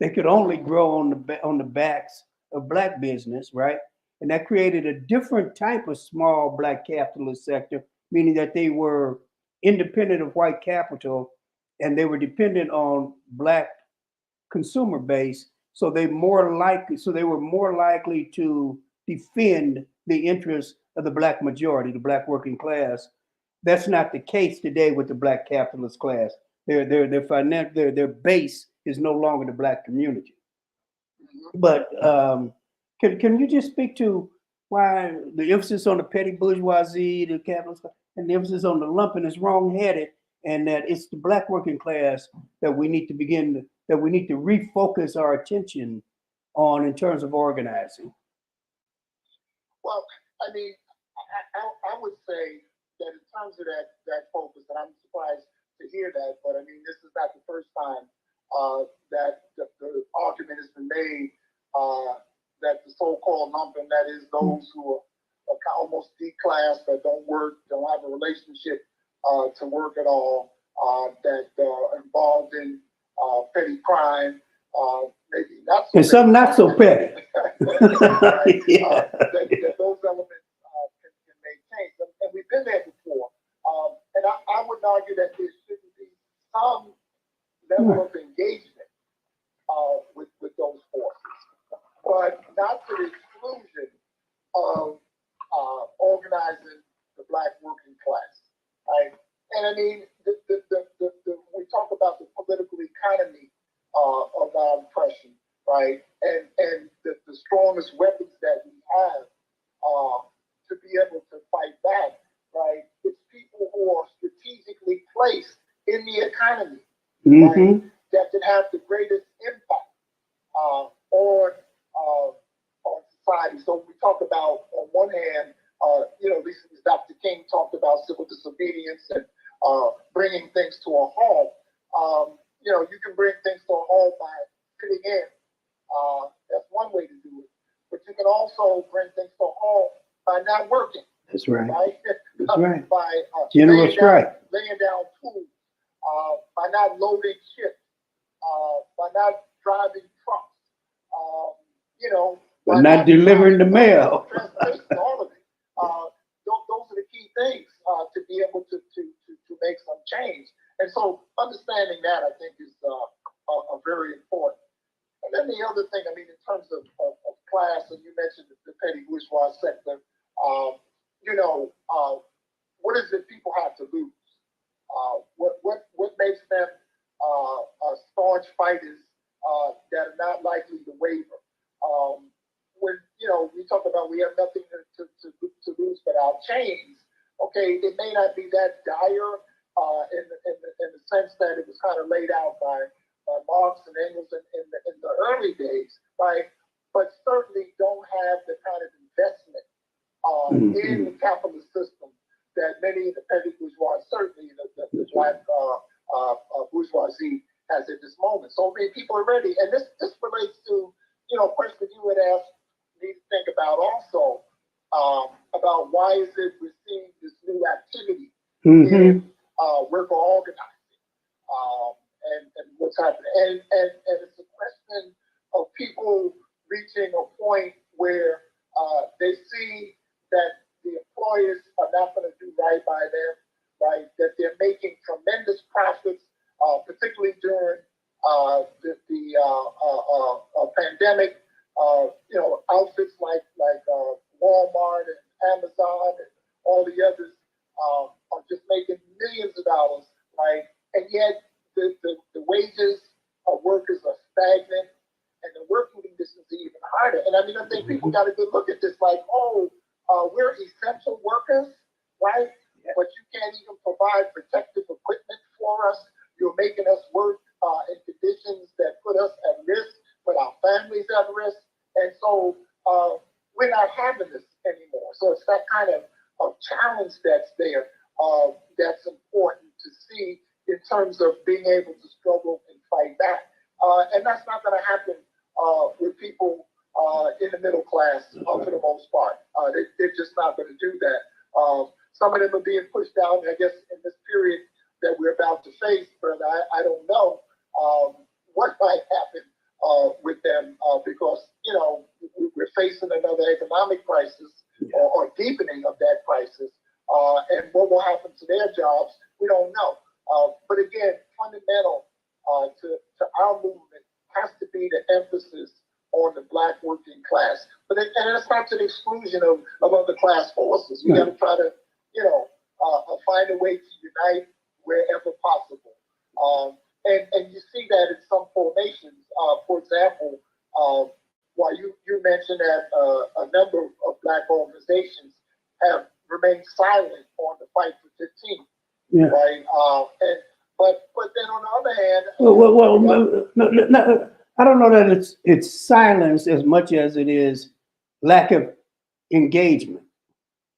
They could only grow on the backs of Black business, right? And that created a different type of small Black capitalist sector, meaning that they were independent of white capital and they were dependent on Black consumer base. So they were more likely to defend the interests of the Black majority, the Black working class. That's not the case today with the Black capitalist class. Their base is no longer the Black community. But can you just speak to why the emphasis on the petty bourgeoisie, the capitalist, and the emphasis on the lumpen is wrongheaded, and that it's the Black working class that we need to refocus our attention on in terms of organizing? Well, I mean, I would say that in terms of that focus, and I'm surprised to hear that, but I mean, this is not the first time that the argument has been made that the so-called lumpen, that is those who are almost D-class, that don't work, don't have a relationship to work at all, that are involved in petty crime, maybe not so and some not so petty. right? Yeah. That those elements can make change. And we've been there before. And I would argue that there shouldn't be some level of engagement with those forces, but not to the exclusion of organizing the Black working class, right? And I mean, we talk about the political economy of our oppression, right? And the strongest weapons that we have to be able to fight back, right? It's people who are strategically placed in the economy, right? That can have the greatest impact on society. So we talk about, on one hand, recently Dr. King talked about civil disobedience and bringing things to a halt. You can bring things to a halt by sitting in. That's one way to do it. But you can also bring things to a halt by not working. That's right. Right? That's right. By general strike. Laying down tools, by not loading ships, by not driving trucks, by not delivering the mail. All of it. Those are the key things to be able to make some change. And so understanding that, I think, is very important. And then the other thing, I mean, in terms of class, and you mentioned the petty bourgeois sector, what is it people have to lose? What makes them staunch fighters that are not likely to waver? When we talk about we have nothing to lose but our chains. Okay, it may not be that dire in the sense that it was kind of laid out by Marx and Engels in the early days, right? But certainly don't have the kind of investment in the capitalist system that many of the petty bourgeois, certainly the Black bourgeoisie, has at this moment. So I mean, people are ready, and this relates to a question you had asked me to think about also, about why is it we're seeing this new activity in worker organizing, and what's happening, and it's a question of people reaching a point where they see that the employers are not going to do right by them, right? That they're making tremendous profits, particularly during the pandemic. Outfits like Walmart and Amazon and all the others are just making millions of dollars, right? And yet the wages of workers are stagnant, and the working conditions are even harder. And I mean, I think people got a good look at this, like, we're essential workers, right? Yeah. But you can't even provide protective equipment for us. You're making us work in conditions that put us at risk, put our families at risk. And so we're not having this anymore. So it's that kind of challenge that's there that's important to see in terms of being able to struggle and fight back. And that's not going to happen with people in the middle class for the most part. They're just not going to do that. Some of them are being pushed down, I guess, in this period that we're about to face, but I don't know what might happen with them because, you know, we're facing another economic crisis or deepening of that crisis. And what will happen to their jobs, we don't know. But again, fundamental to our movement has to be the emphasis on the Black working class. But and it's not to the exclusion of other class forces. We got to try to, you know, find a way to unite wherever possible. And you see that in some formations. For example, while you mentioned that a number of Black organizations have remained silent on the fight for 15, right? But then on the other hand, no, I don't know that it's silence as much as it is lack of engagement.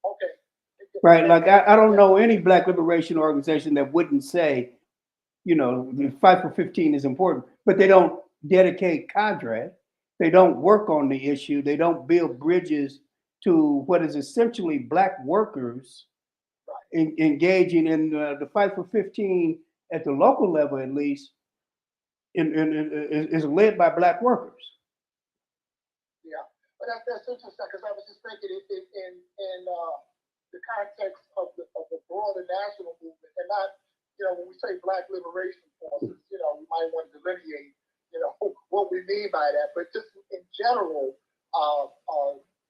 okay, Right, like I don't know any Black liberation organization that wouldn't say, you know, the fight for 15 is important, but they don't dedicate cadre. They don't work on the issue. They don't build bridges to what is essentially Black workers engaging in the fight for 15 at the local level, at least, is led by Black workers. yeah. But that's interesting because I was just thinking in the context of the broader national movement, and not, you know, when we say Black liberation forces, you know, we might want to delineate, you know, what we mean by that. But just in general,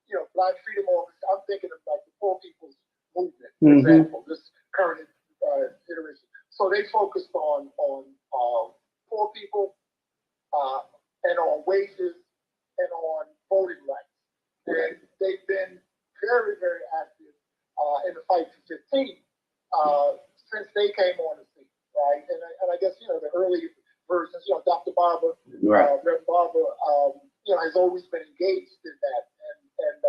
you know, Black freedom organizations, I'm thinking of like the Poor People's Movement, for example, this current iteration. So they focused on poor people and on wages and on voting rights. And they've been very, very active in the fight for 15 since they came on the scene, right? And I guess, you know, the early versions, you know, Dr. Barber, Reverend Barber, you know, has always been engaged in that. And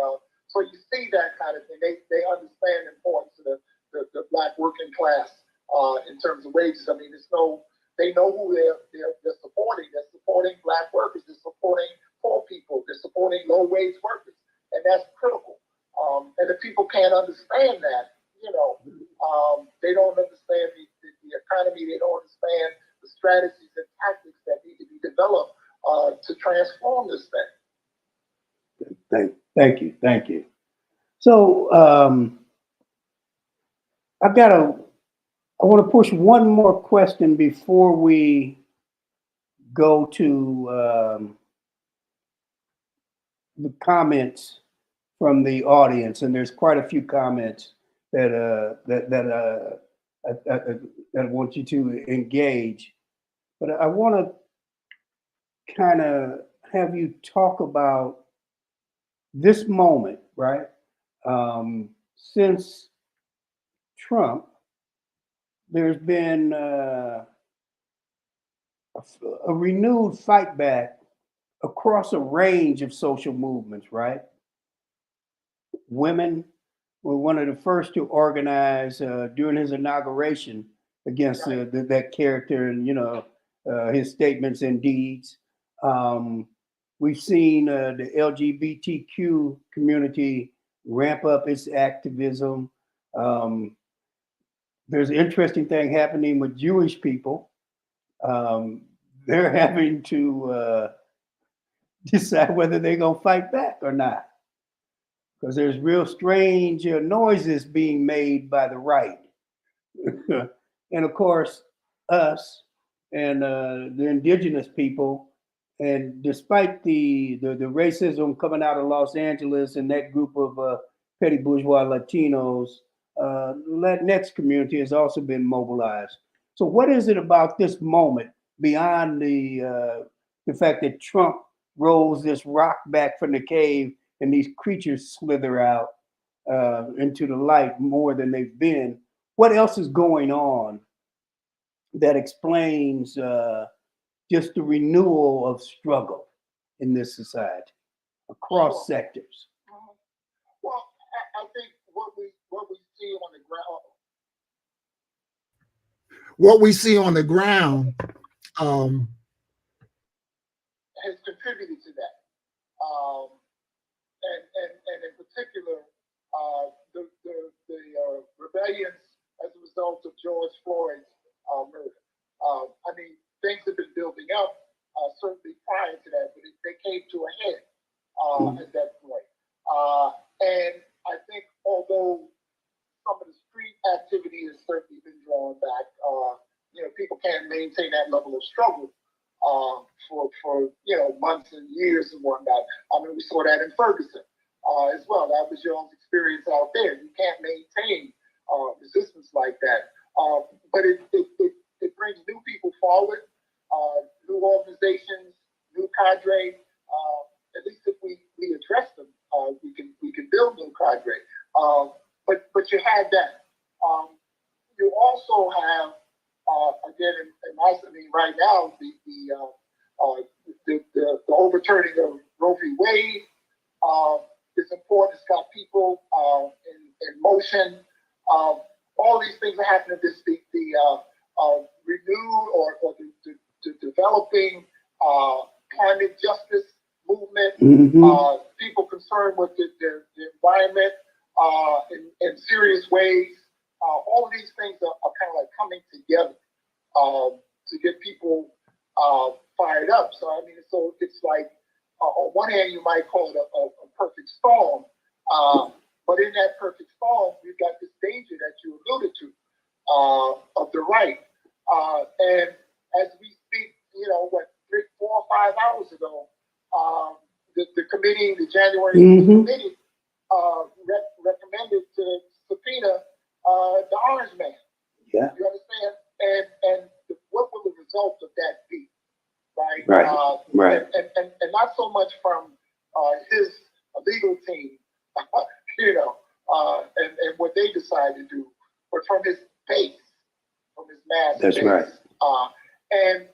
so you see that kind of thing. They understand the importance of the Black working class in terms of wages. I mean, they know who they're supporting. They're supporting Black workers. They're supporting poor people. They're supporting low-wage workers, and that's critical. And if people can't understand that, you know, they don't understand the economy. They don't understand the strategies and tactics that need to be developed to transform this thing. Thank you. So I want to push one more question before we go to the comments from the audience, and there's quite a few comments that I want you to engage. But I want to kind of have you talk about this moment, right? Since Trump, there's been a renewed fight back across a range of social movements, right? Women were one of the first to organize during his inauguration against that character and, you know, his statements and deeds. We've seen the LGBTQ community ramp up its activism. There's an interesting thing happening with Jewish people. They're having to decide whether they're going to fight back or not, because there's real strange noises being made by the right. And of course, us and the indigenous people. And despite the racism coming out of Los Angeles and that group of petty bourgeois Latinos, Latinx community has also been mobilized. So what is it about this moment beyond the fact that Trump rolls this rock back from the cave and these creatures slither out into the light more than they've been? What else is going on that explains just the renewal of struggle in this society across sectors? what we see on the ground. What we see on the ground Has contributed to that. And in particular, the rebellions as a result of George Floyd's murder. I mean, things have been building up certainly prior to that, but they came to a head at that point. And I think although some of the street activity has certainly been drawn back, people can't maintain that level of struggle for months and years and whatnot. I mean, we saw that in Ferguson as well. That was your own experience out there. You can't maintain resistance like that. But it brings new people forward, new organizations, new cadre. At least if we address them, we can build new cadre. But you had that. You also have again, right now, the overturning of Roe v. Wade is important. It's got people in motion. All these things are happening. The renewed or the developing climate justice movement. People concerned with the environment in serious ways. All of these things are kind of like coming together to get people fired up. So I mean, so it's like on one hand you might call it a perfect storm, but in that perfect storm we've got this danger that you alluded to of the right. And as we speak, 3, 4, or 5 hours ago, the committee, the January committee, recommended to subpoena the Orange Man. Yeah. You understand? And what will the result of that be? Right. Right. And not so much from his legal team, and what they decide to do, but from his base, from his mass That's base. right. And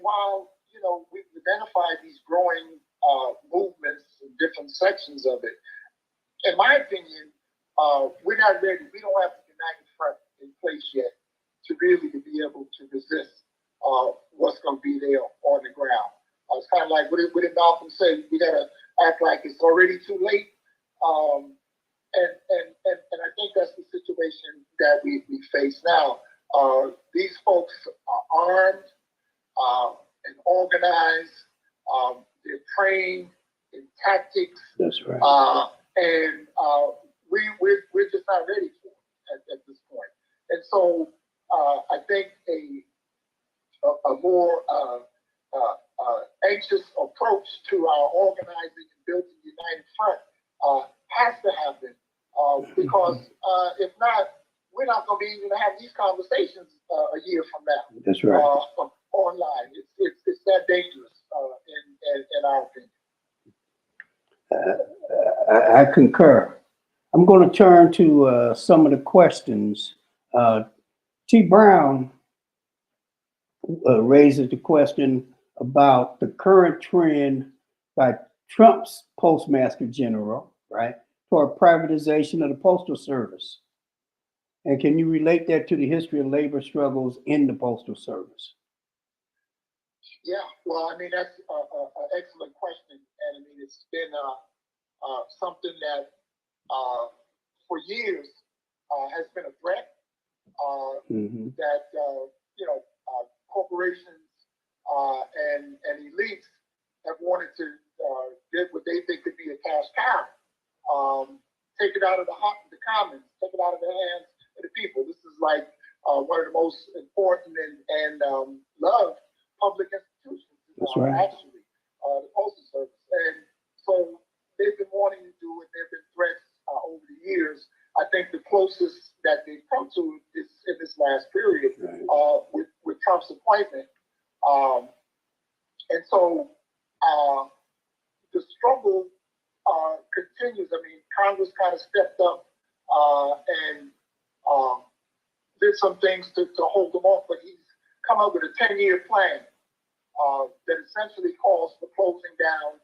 while we've identified these growing movements in different sections of it, in my opinion, we're not ready. We don't have the united front in place yet to really be able to resist what's going to be there on the ground. It's kind of like what did Malcolm say? We got to act like it's already too late. And I think that's the situation that we face now. These folks are armed and organized. They're trained in tactics. That's right. And we're just not ready for it at this point. And so I think a more anxious approach to our organizing and building the united front has to happen because if not, we're not going to be able to have these conversations a year from now. That's right. Online, it's that dangerous in our opinion. I concur. I'm going to turn to some of the questions. T. Brown raises the question about the current trend by Trump's Postmaster General, right, toward privatization of the Postal Service. And can you relate that to the history of labor struggles in the Postal Service? Yeah, well, I mean, that's an excellent question. And I mean, it's been something that for years has been a threat that, corporations and elites have wanted to get what they think could be a cash cow, take it out of the commons, take it out of the hands of the people. This is like one of the most important and loved public institutions. That's right. Actually, the Postal Service. And so they've been wanting to do it. There have been threats over the years. I think the closest that they've come to is in this last period with Trump's appointment. And so the struggle continues. I mean, Congress kind of stepped up and did some things to hold them off, but he's come up with a 10-year plan that essentially calls for closing down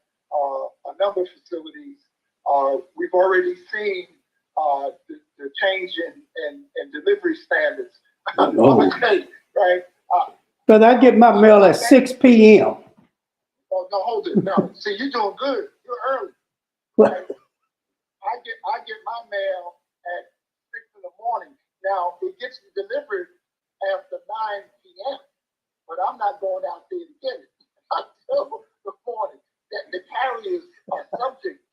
a number of facilities. We've already seen the change in delivery standards. Oh. Okay, right? Because I get my mail at 6 p.m. Oh, no, hold it. No. See, you're doing good. You're early. What? Right? I get my mail at 6 in the morning. Now it gets delivered after 9 p.m. But I'm not going out there to get it until the morning. The carriers are subject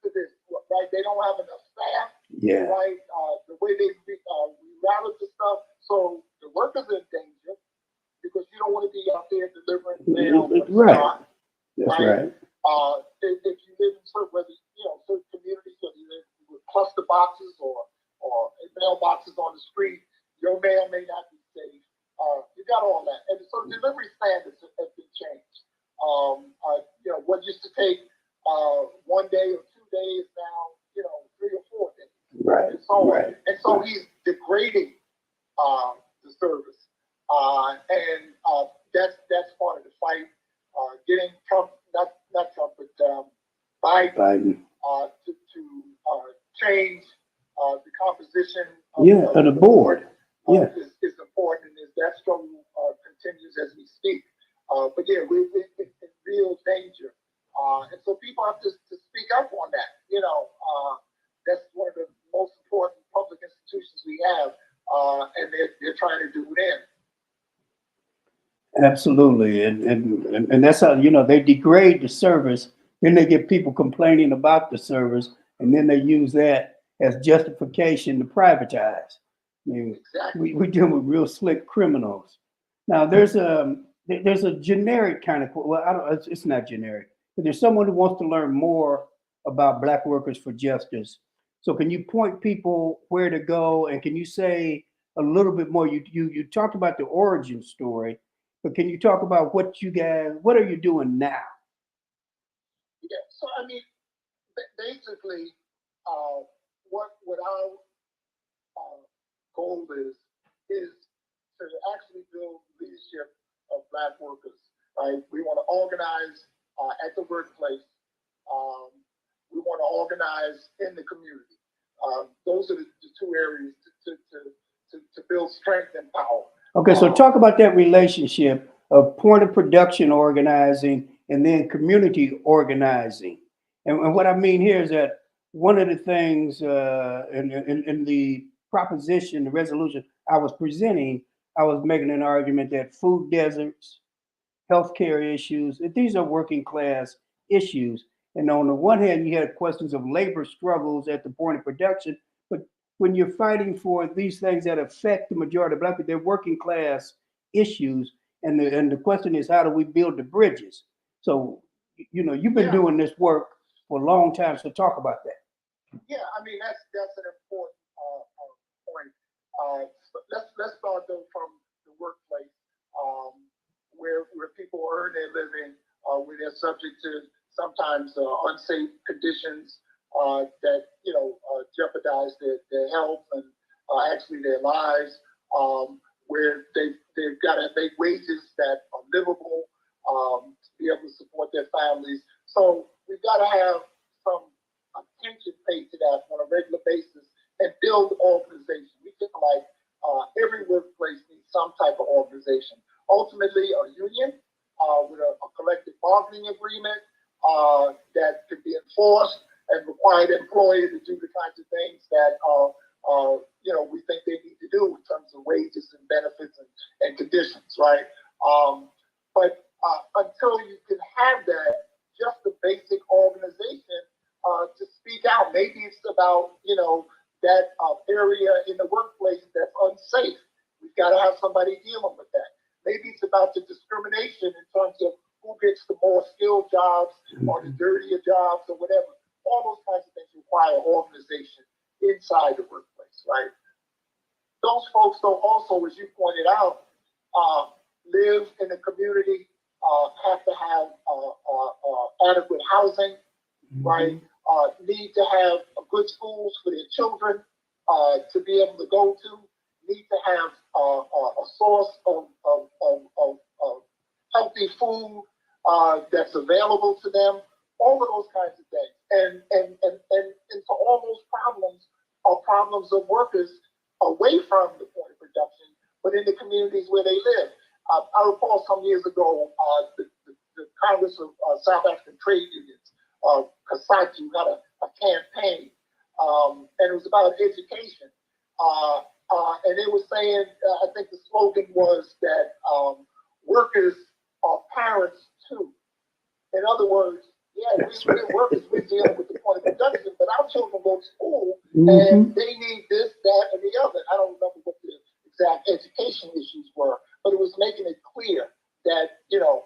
to this, right? They don't have enough staff, Yeah. right? The way they rerouted the stuff, so the workers are in danger because you don't want to be out there delivering mail. Right. Not, That's right. If you live in certain, whether certain communities, or you live with cluster boxes or mailboxes on the street, your mail may not be safe. You got all that, and so delivery standards have been changed. What used to take 1 day or 2 days now, 3 or 4 days, Right. and so on. Right. And so he's degrading the service, and that's part of the fight. Getting Trump, not Trump, but Biden, to change the composition of the board. Is important, and that struggle continues as we speak. But yeah, we're in real danger, and so people have to speak up on that. That's one of the most important public institutions we have, and they're trying to do it in. Absolutely, and that's how they degrade the service. Then they get people complaining about the service, and then they use that as justification to privatize. I mean, exactly. we deal with real slick criminals. Now there's a generic kind of, well, I don't. It's not generic, but there's someone who wants to learn more about Black Workers for Justice. So can you point people where to go, and can you say a little bit more? You talked about the origin story, but can you talk about what are you doing now? Yeah, so I mean, basically, what our goal is to actually build leadership of Black workers. Right? We want to organize at the workplace. We want to organize in the community. Those are the two areas to build strength and power. Okay, so talk about that relationship of point of production organizing and then community organizing. And what I mean here is that one of the things in the proposition, the resolution I was presenting, I was making an argument that food deserts, healthcare issues, these are working class issues. And on the one hand, you had questions of labor struggles at the point of production, but when you're fighting for these things that affect the majority of Black people, they're working class issues. And the question is, how do we build the bridges? So, you've been doing this work for a long time, so talk about that. Yeah, I mean, that's an important point. Let's start though from the workplace, where people earn their living, where they're subject to sometimes unsafe conditions that jeopidize their health and actually their lives, where they've got to make wages that are livable to be able to support their families. So we've got to have some attention paid to that on a regular basis and build organization. We feel like every workplace needs some type of organization. Ultimately, a union with a collective bargaining agreement that could be enforced and require the employer to do the kinds of things that we think they need to do in terms of wages and benefits and conditions, right? But until you can have that, just the basic organization to speak out. Maybe it's about that area in the workplace that's unsafe. We've got to have somebody dealing with that. Maybe it's about the discrimination in terms of who gets the more skilled jobs or the dirtier jobs or whatever. All those kinds of things require organization inside the workplace, right? Those folks, though, also, as you pointed out, live in the community, have to have adequate housing, right? Need to have good schools for their children to be able to go to. Need to have a source of healthy food that's available to them. All of those kinds of things, and for all those problems, are problems of workers away from the point of production, but in the communities where they live. I recall some years ago, the Congress of South African Trade Unions, COSATU, had a campaign, and it was about education. And they were saying, I think the slogan was that workers are parents too. In other words, yeah, we're workers, we're dealing with the point of production, but our children go to school and they need this, that, and the other. I don't remember what the exact education issues were, but it was making it clear that, you know,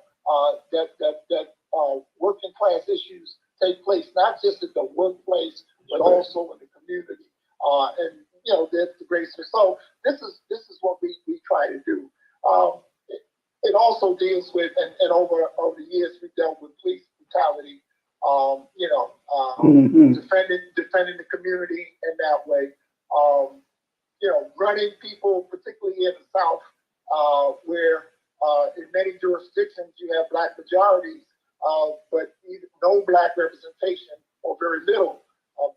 working class issues take place not just at the workplace, but also in the community. And you know, that's the great. So this is what we try to do. It also deals with, and over the years we've dealt with police brutality. You know, defending the community in that way. You know, running people, particularly in the South, where in many jurisdictions you have Black majorities, but no Black representation or very little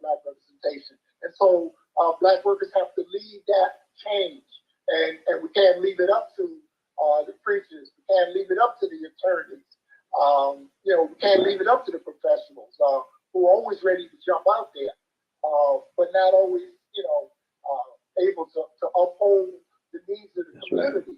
Black representation. And so Black workers have to lead that change, and we can't leave it up to the preachers. We can't leave it up to the attorneys. You know, we can't leave it up to the professionals who are always ready to jump out there, but not always, you know, able to uphold the needs of the community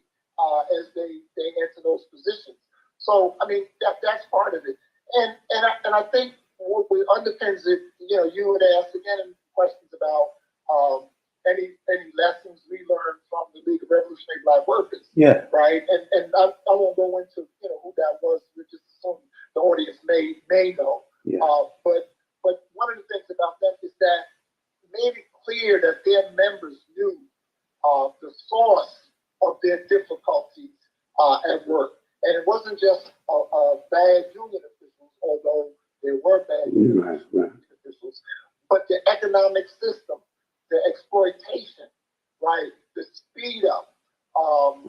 as they enter those positions. So, I mean, that's part of it. And I think what underpins it, you know, you would ask again questions about any lessons we learned from the League of Revolutionary Black Workers. Yeah. Right. And I won't go into, you know, who that was. We just assume the audience may know. Yeah. But one of the things about that is that it made it clear that their members knew the source of their difficulties at work. And it wasn't just bad union officials, although there were bad union officials, but the economic system, the exploitation, right? The speed up,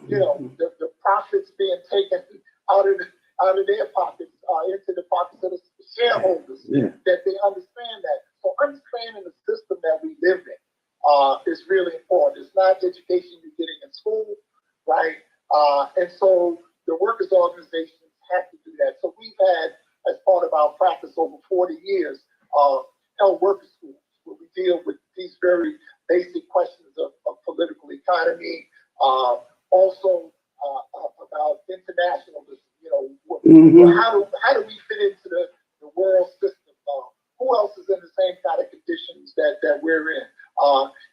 you know, the profits being taken out of their pockets into the pockets of the shareholders. Yeah. That they understand that. So understanding the system that we live in is really important. It's not education you're getting in school, right? And so the workers' organizations have to do that. So we've had, as part of our practice over 40 years, held worker schools where we deal with these very basic questions of political economy, also about internationalism. You know, how do we fit into the world system? Who else is in the same kind of conditions that we're in?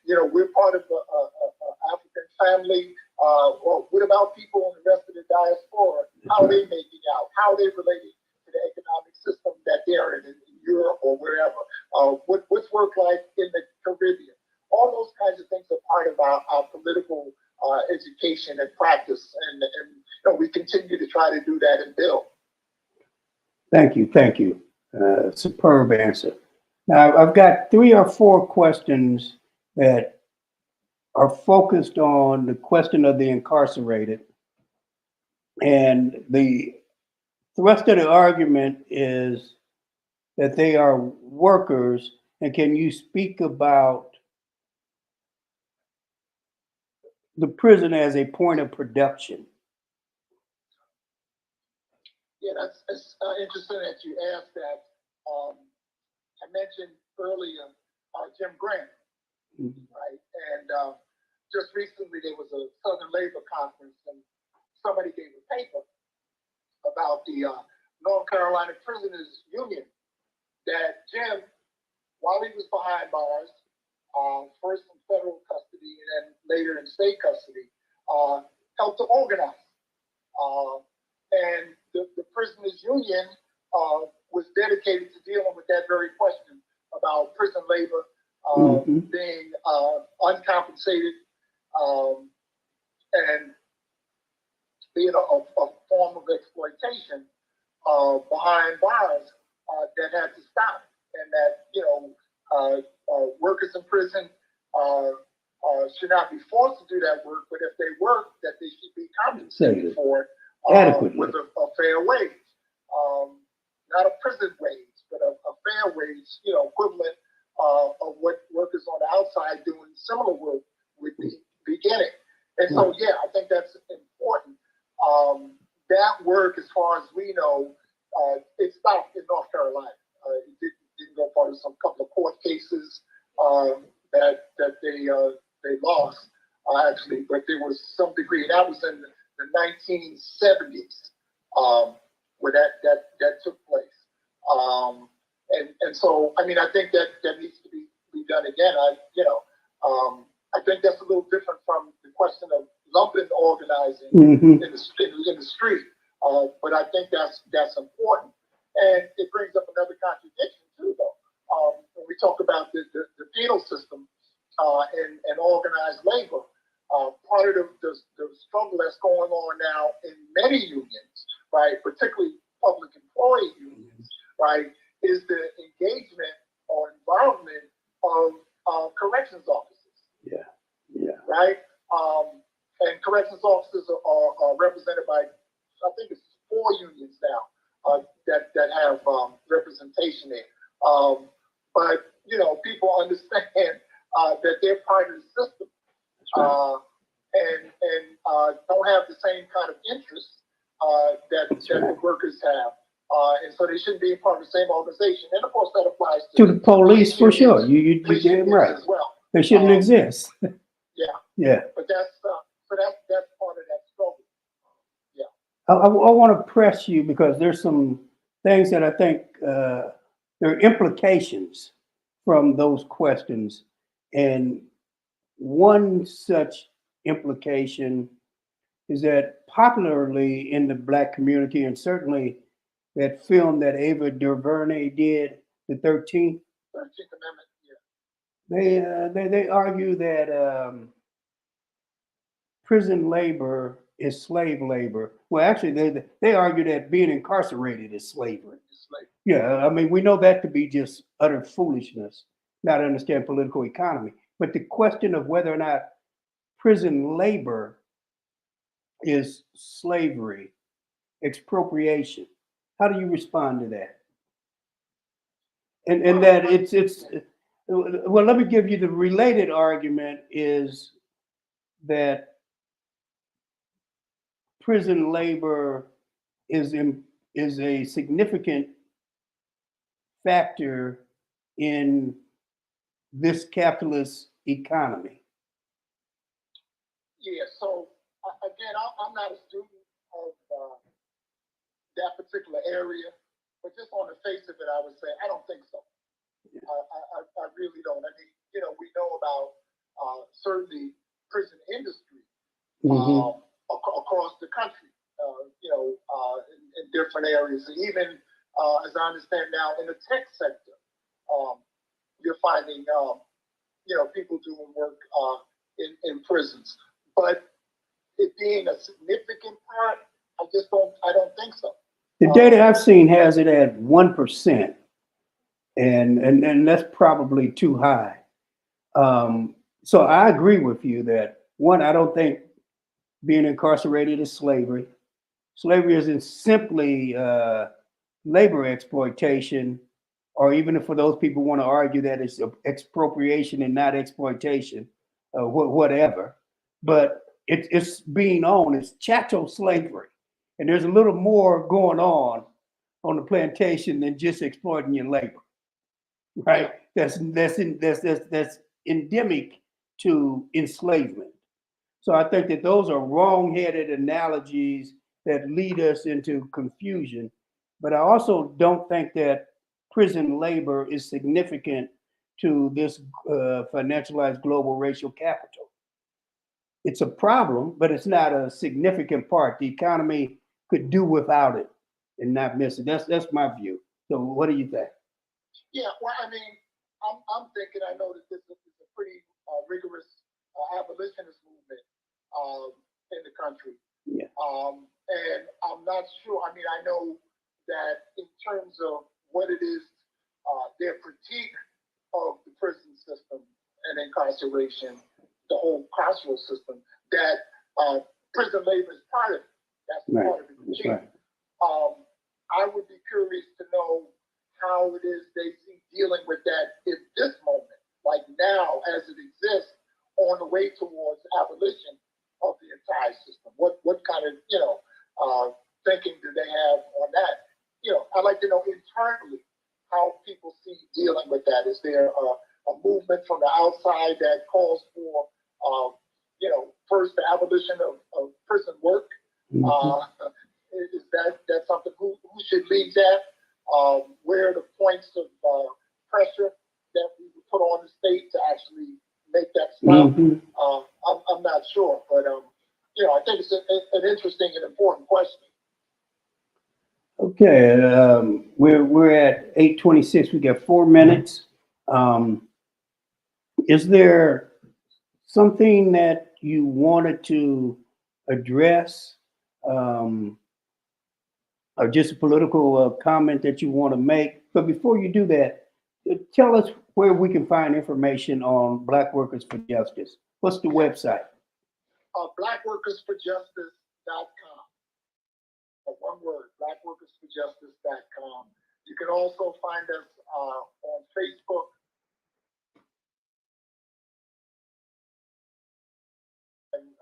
You know, we're part of an African family. Well, what about people in the rest of the diaspora? How are they making out? How are they relating to the economic system that they're in Europe or wherever? What's work like in the Caribbean? All those kinds of things are part of our political education and practice, and you know, we continue to try to do that and build. Thank you. Superb answer. Now, I've got 3 or 4 questions that are focused on the question of the incarcerated. And the thrust of the argument is that they are workers. And can you speak about the prison as a point of production? Yeah, that's interesting that you asked that. I mentioned earlier Jim Grant, right? And just recently there was a Southern Labor Conference, and somebody gave a paper about the North Carolina Prisoners Union that Jim, while he was behind bars, first in federal custody and then later in state custody, helped to organize. And the Prisoners Union was dedicated to dealing with that very question about prison labor being uncompensated and being a form of exploitation behind bars that had to stop, and that, you know, workers in prison should not be forced to do that work, but if they work, that they should be compensated for it with a fair wage, not a prison wage, but a fair wage, you know, equivalent of what workers on the outside doing similar work would be getting. And so, yeah, I think that's important. That work, as far as we know, it stopped in North Carolina. It didn't go far. There's some couple of court cases that they lost, actually, but there was some degree. That was in the 1970s where that took place. And so, I mean, I think that needs to be done again. I think that's a little different from the question of lumpen organizing in the street. But I think that's important. And it brings up another contradiction too, though. When we talk about the penal system and organized labor, part of the struggle that's going on now in many unions, right, particularly public employee unions, right, is the engagement or involvement of corrections officers. Yeah. Right? And corrections officers are represented by, I think it's 4 unions now that have representation there. But, people understand that they're part of the system and don't have the same kind of interests that the workers have. And so they shouldn't be a part of the same organization. And of course, that applies to the police for sure. You damn right. As well. They shouldn't exist. Yeah. But that's part of that struggle. Yeah. I want to press you because there's some things that I think there are implications from those questions, and one such implication is that popularly in the Black community, and certainly that film that Ava DuVernay did, The 13th. 13th Amendment. Yeah. They argue that prison labor is slave labor. Well, actually, they argue that being incarcerated is slavery. Yeah, I mean, we know that to be just utter foolishness, not understand political economy. But the question of whether or not prison labor is slavery, expropriation, how do you respond to that? And that it's well, let me give you the related argument is that prison labor is a significant factor in this capitalist economy. Yeah, so again, I'm not a student of that particular area, but just on the face of it, I would say I don't think so. Yeah. I really don't. I mean, we know about certainly prison industry across the country, in different areas, and even as I understand now, in the tech sector, you're finding people doing work in prisons. But it being a significant part, I don't think so. The data I've seen has it at 1%, and that's probably too high. So I agree with you that one, I don't think being incarcerated is slavery. Slavery isn't simply labor exploitation, or even for those people who want to argue that it's expropriation and not exploitation, whatever. But it's being owned. It's chattel slavery, and there's a little more going on the plantation than just exploiting your labor, right? That's endemic to enslavement. So I think that those are wrong-headed analogies that lead us into confusion. But I also don't think that prison labor is significant to this financialized global racial capital. It's a problem, but it's not a significant part. The economy could do without it and not miss it. That's my view. So what do you think? Yeah, well, I mean, I'm thinking, I know that this is a pretty rigorous abolitionist movement in the country. Yeah. And I'm not sure. I mean, I know that in terms of what it is, their critique of the prison system and incarceration, the whole carceral system, that prison labor is part of it. That's part of the critique. Right. I would be curious to know how it is they see dealing with that in this moment. people see dealing with that? Is there a movement from the outside that calls for, first the abolition of prison work? Is that something? Who should lead that? Where are the points of pressure that we would put on the state to actually make that stop? I'm not sure, but I think it's an interesting and important question. Okay, we're at 8:26. We got 4 minutes. Is there something that you wanted to address, or just a political comment that you want to make? But before you do that, tell us where we can find information on Black Workers for Justice. What's the website? Blackworkersforjustice.com. One word, blackworkersforjustice.com. You can also find us on Facebook. And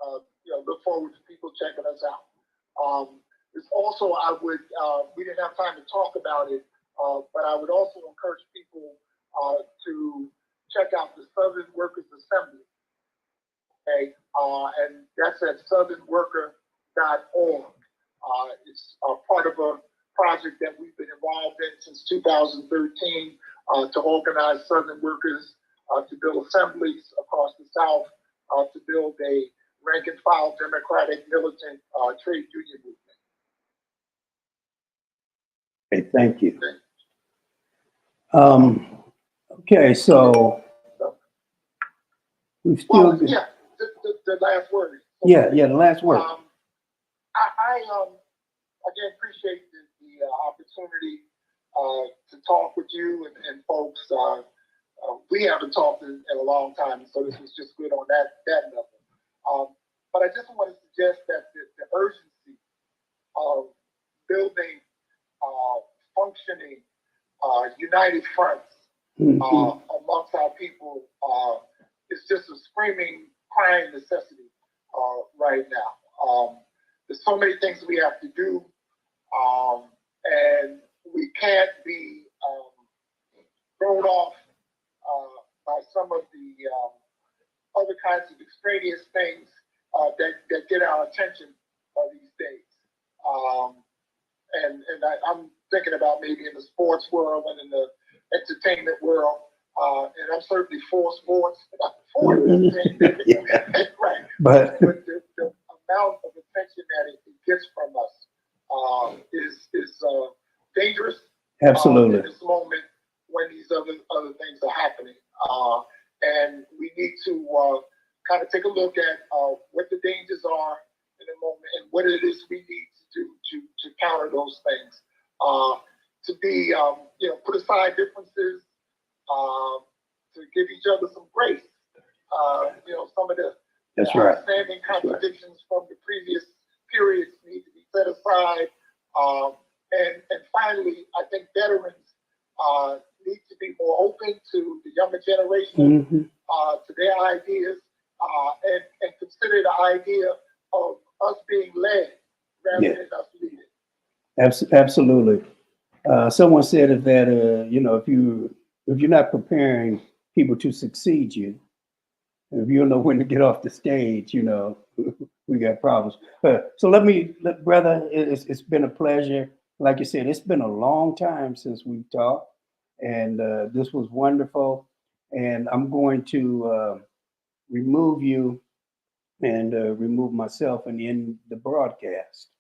look forward to people checking us out. It's also, we didn't have time to talk about it, but I would also encourage people to check out the Southern Workers Assembly. Okay, and that's at southernworker.org. It's part of a project that we've been involved in since 2013 to organize Southern workers to build assemblies across the South to build a rank and file democratic militant trade union movement. Okay, thank you. Okay, so we've still got, the last word. the last word. I again appreciate the opportunity to talk with you and folks. We haven't talked in a long time, so this was just good on that level. But I just want to suggest that the urgency of building functioning united fronts amongst our people is just a screaming, crying necessity right now. There's so many things we have to do, and we can't be thrown off by some of the other kinds of extraneous things that get our attention these days. And I'm thinking about maybe in the sports world and in the entertainment world, and I'm certainly for sports, for entertainment, right? But the amount of attention that it gets from us is dangerous. Absolutely. In this moment when these other things are happening, and we need to kind of take a look at what the dangers are in the moment and what it is we need to do to counter those things. To be, put aside differences, to give each other some grace. Some of the outstanding contradictions from the previous periods need to be set aside. And finally, I think veterans need to be more open to the younger generation, to their ideas, and consider the idea of us being led rather than us leading. Absolutely. Someone said that if you're not preparing people to succeed you, if you don't know when to get off the stage, we got problems. So brother, it's been a pleasure. Like you said, it's been a long time since we've talked, and this was wonderful. And I'm going to remove you and remove myself and end the broadcast.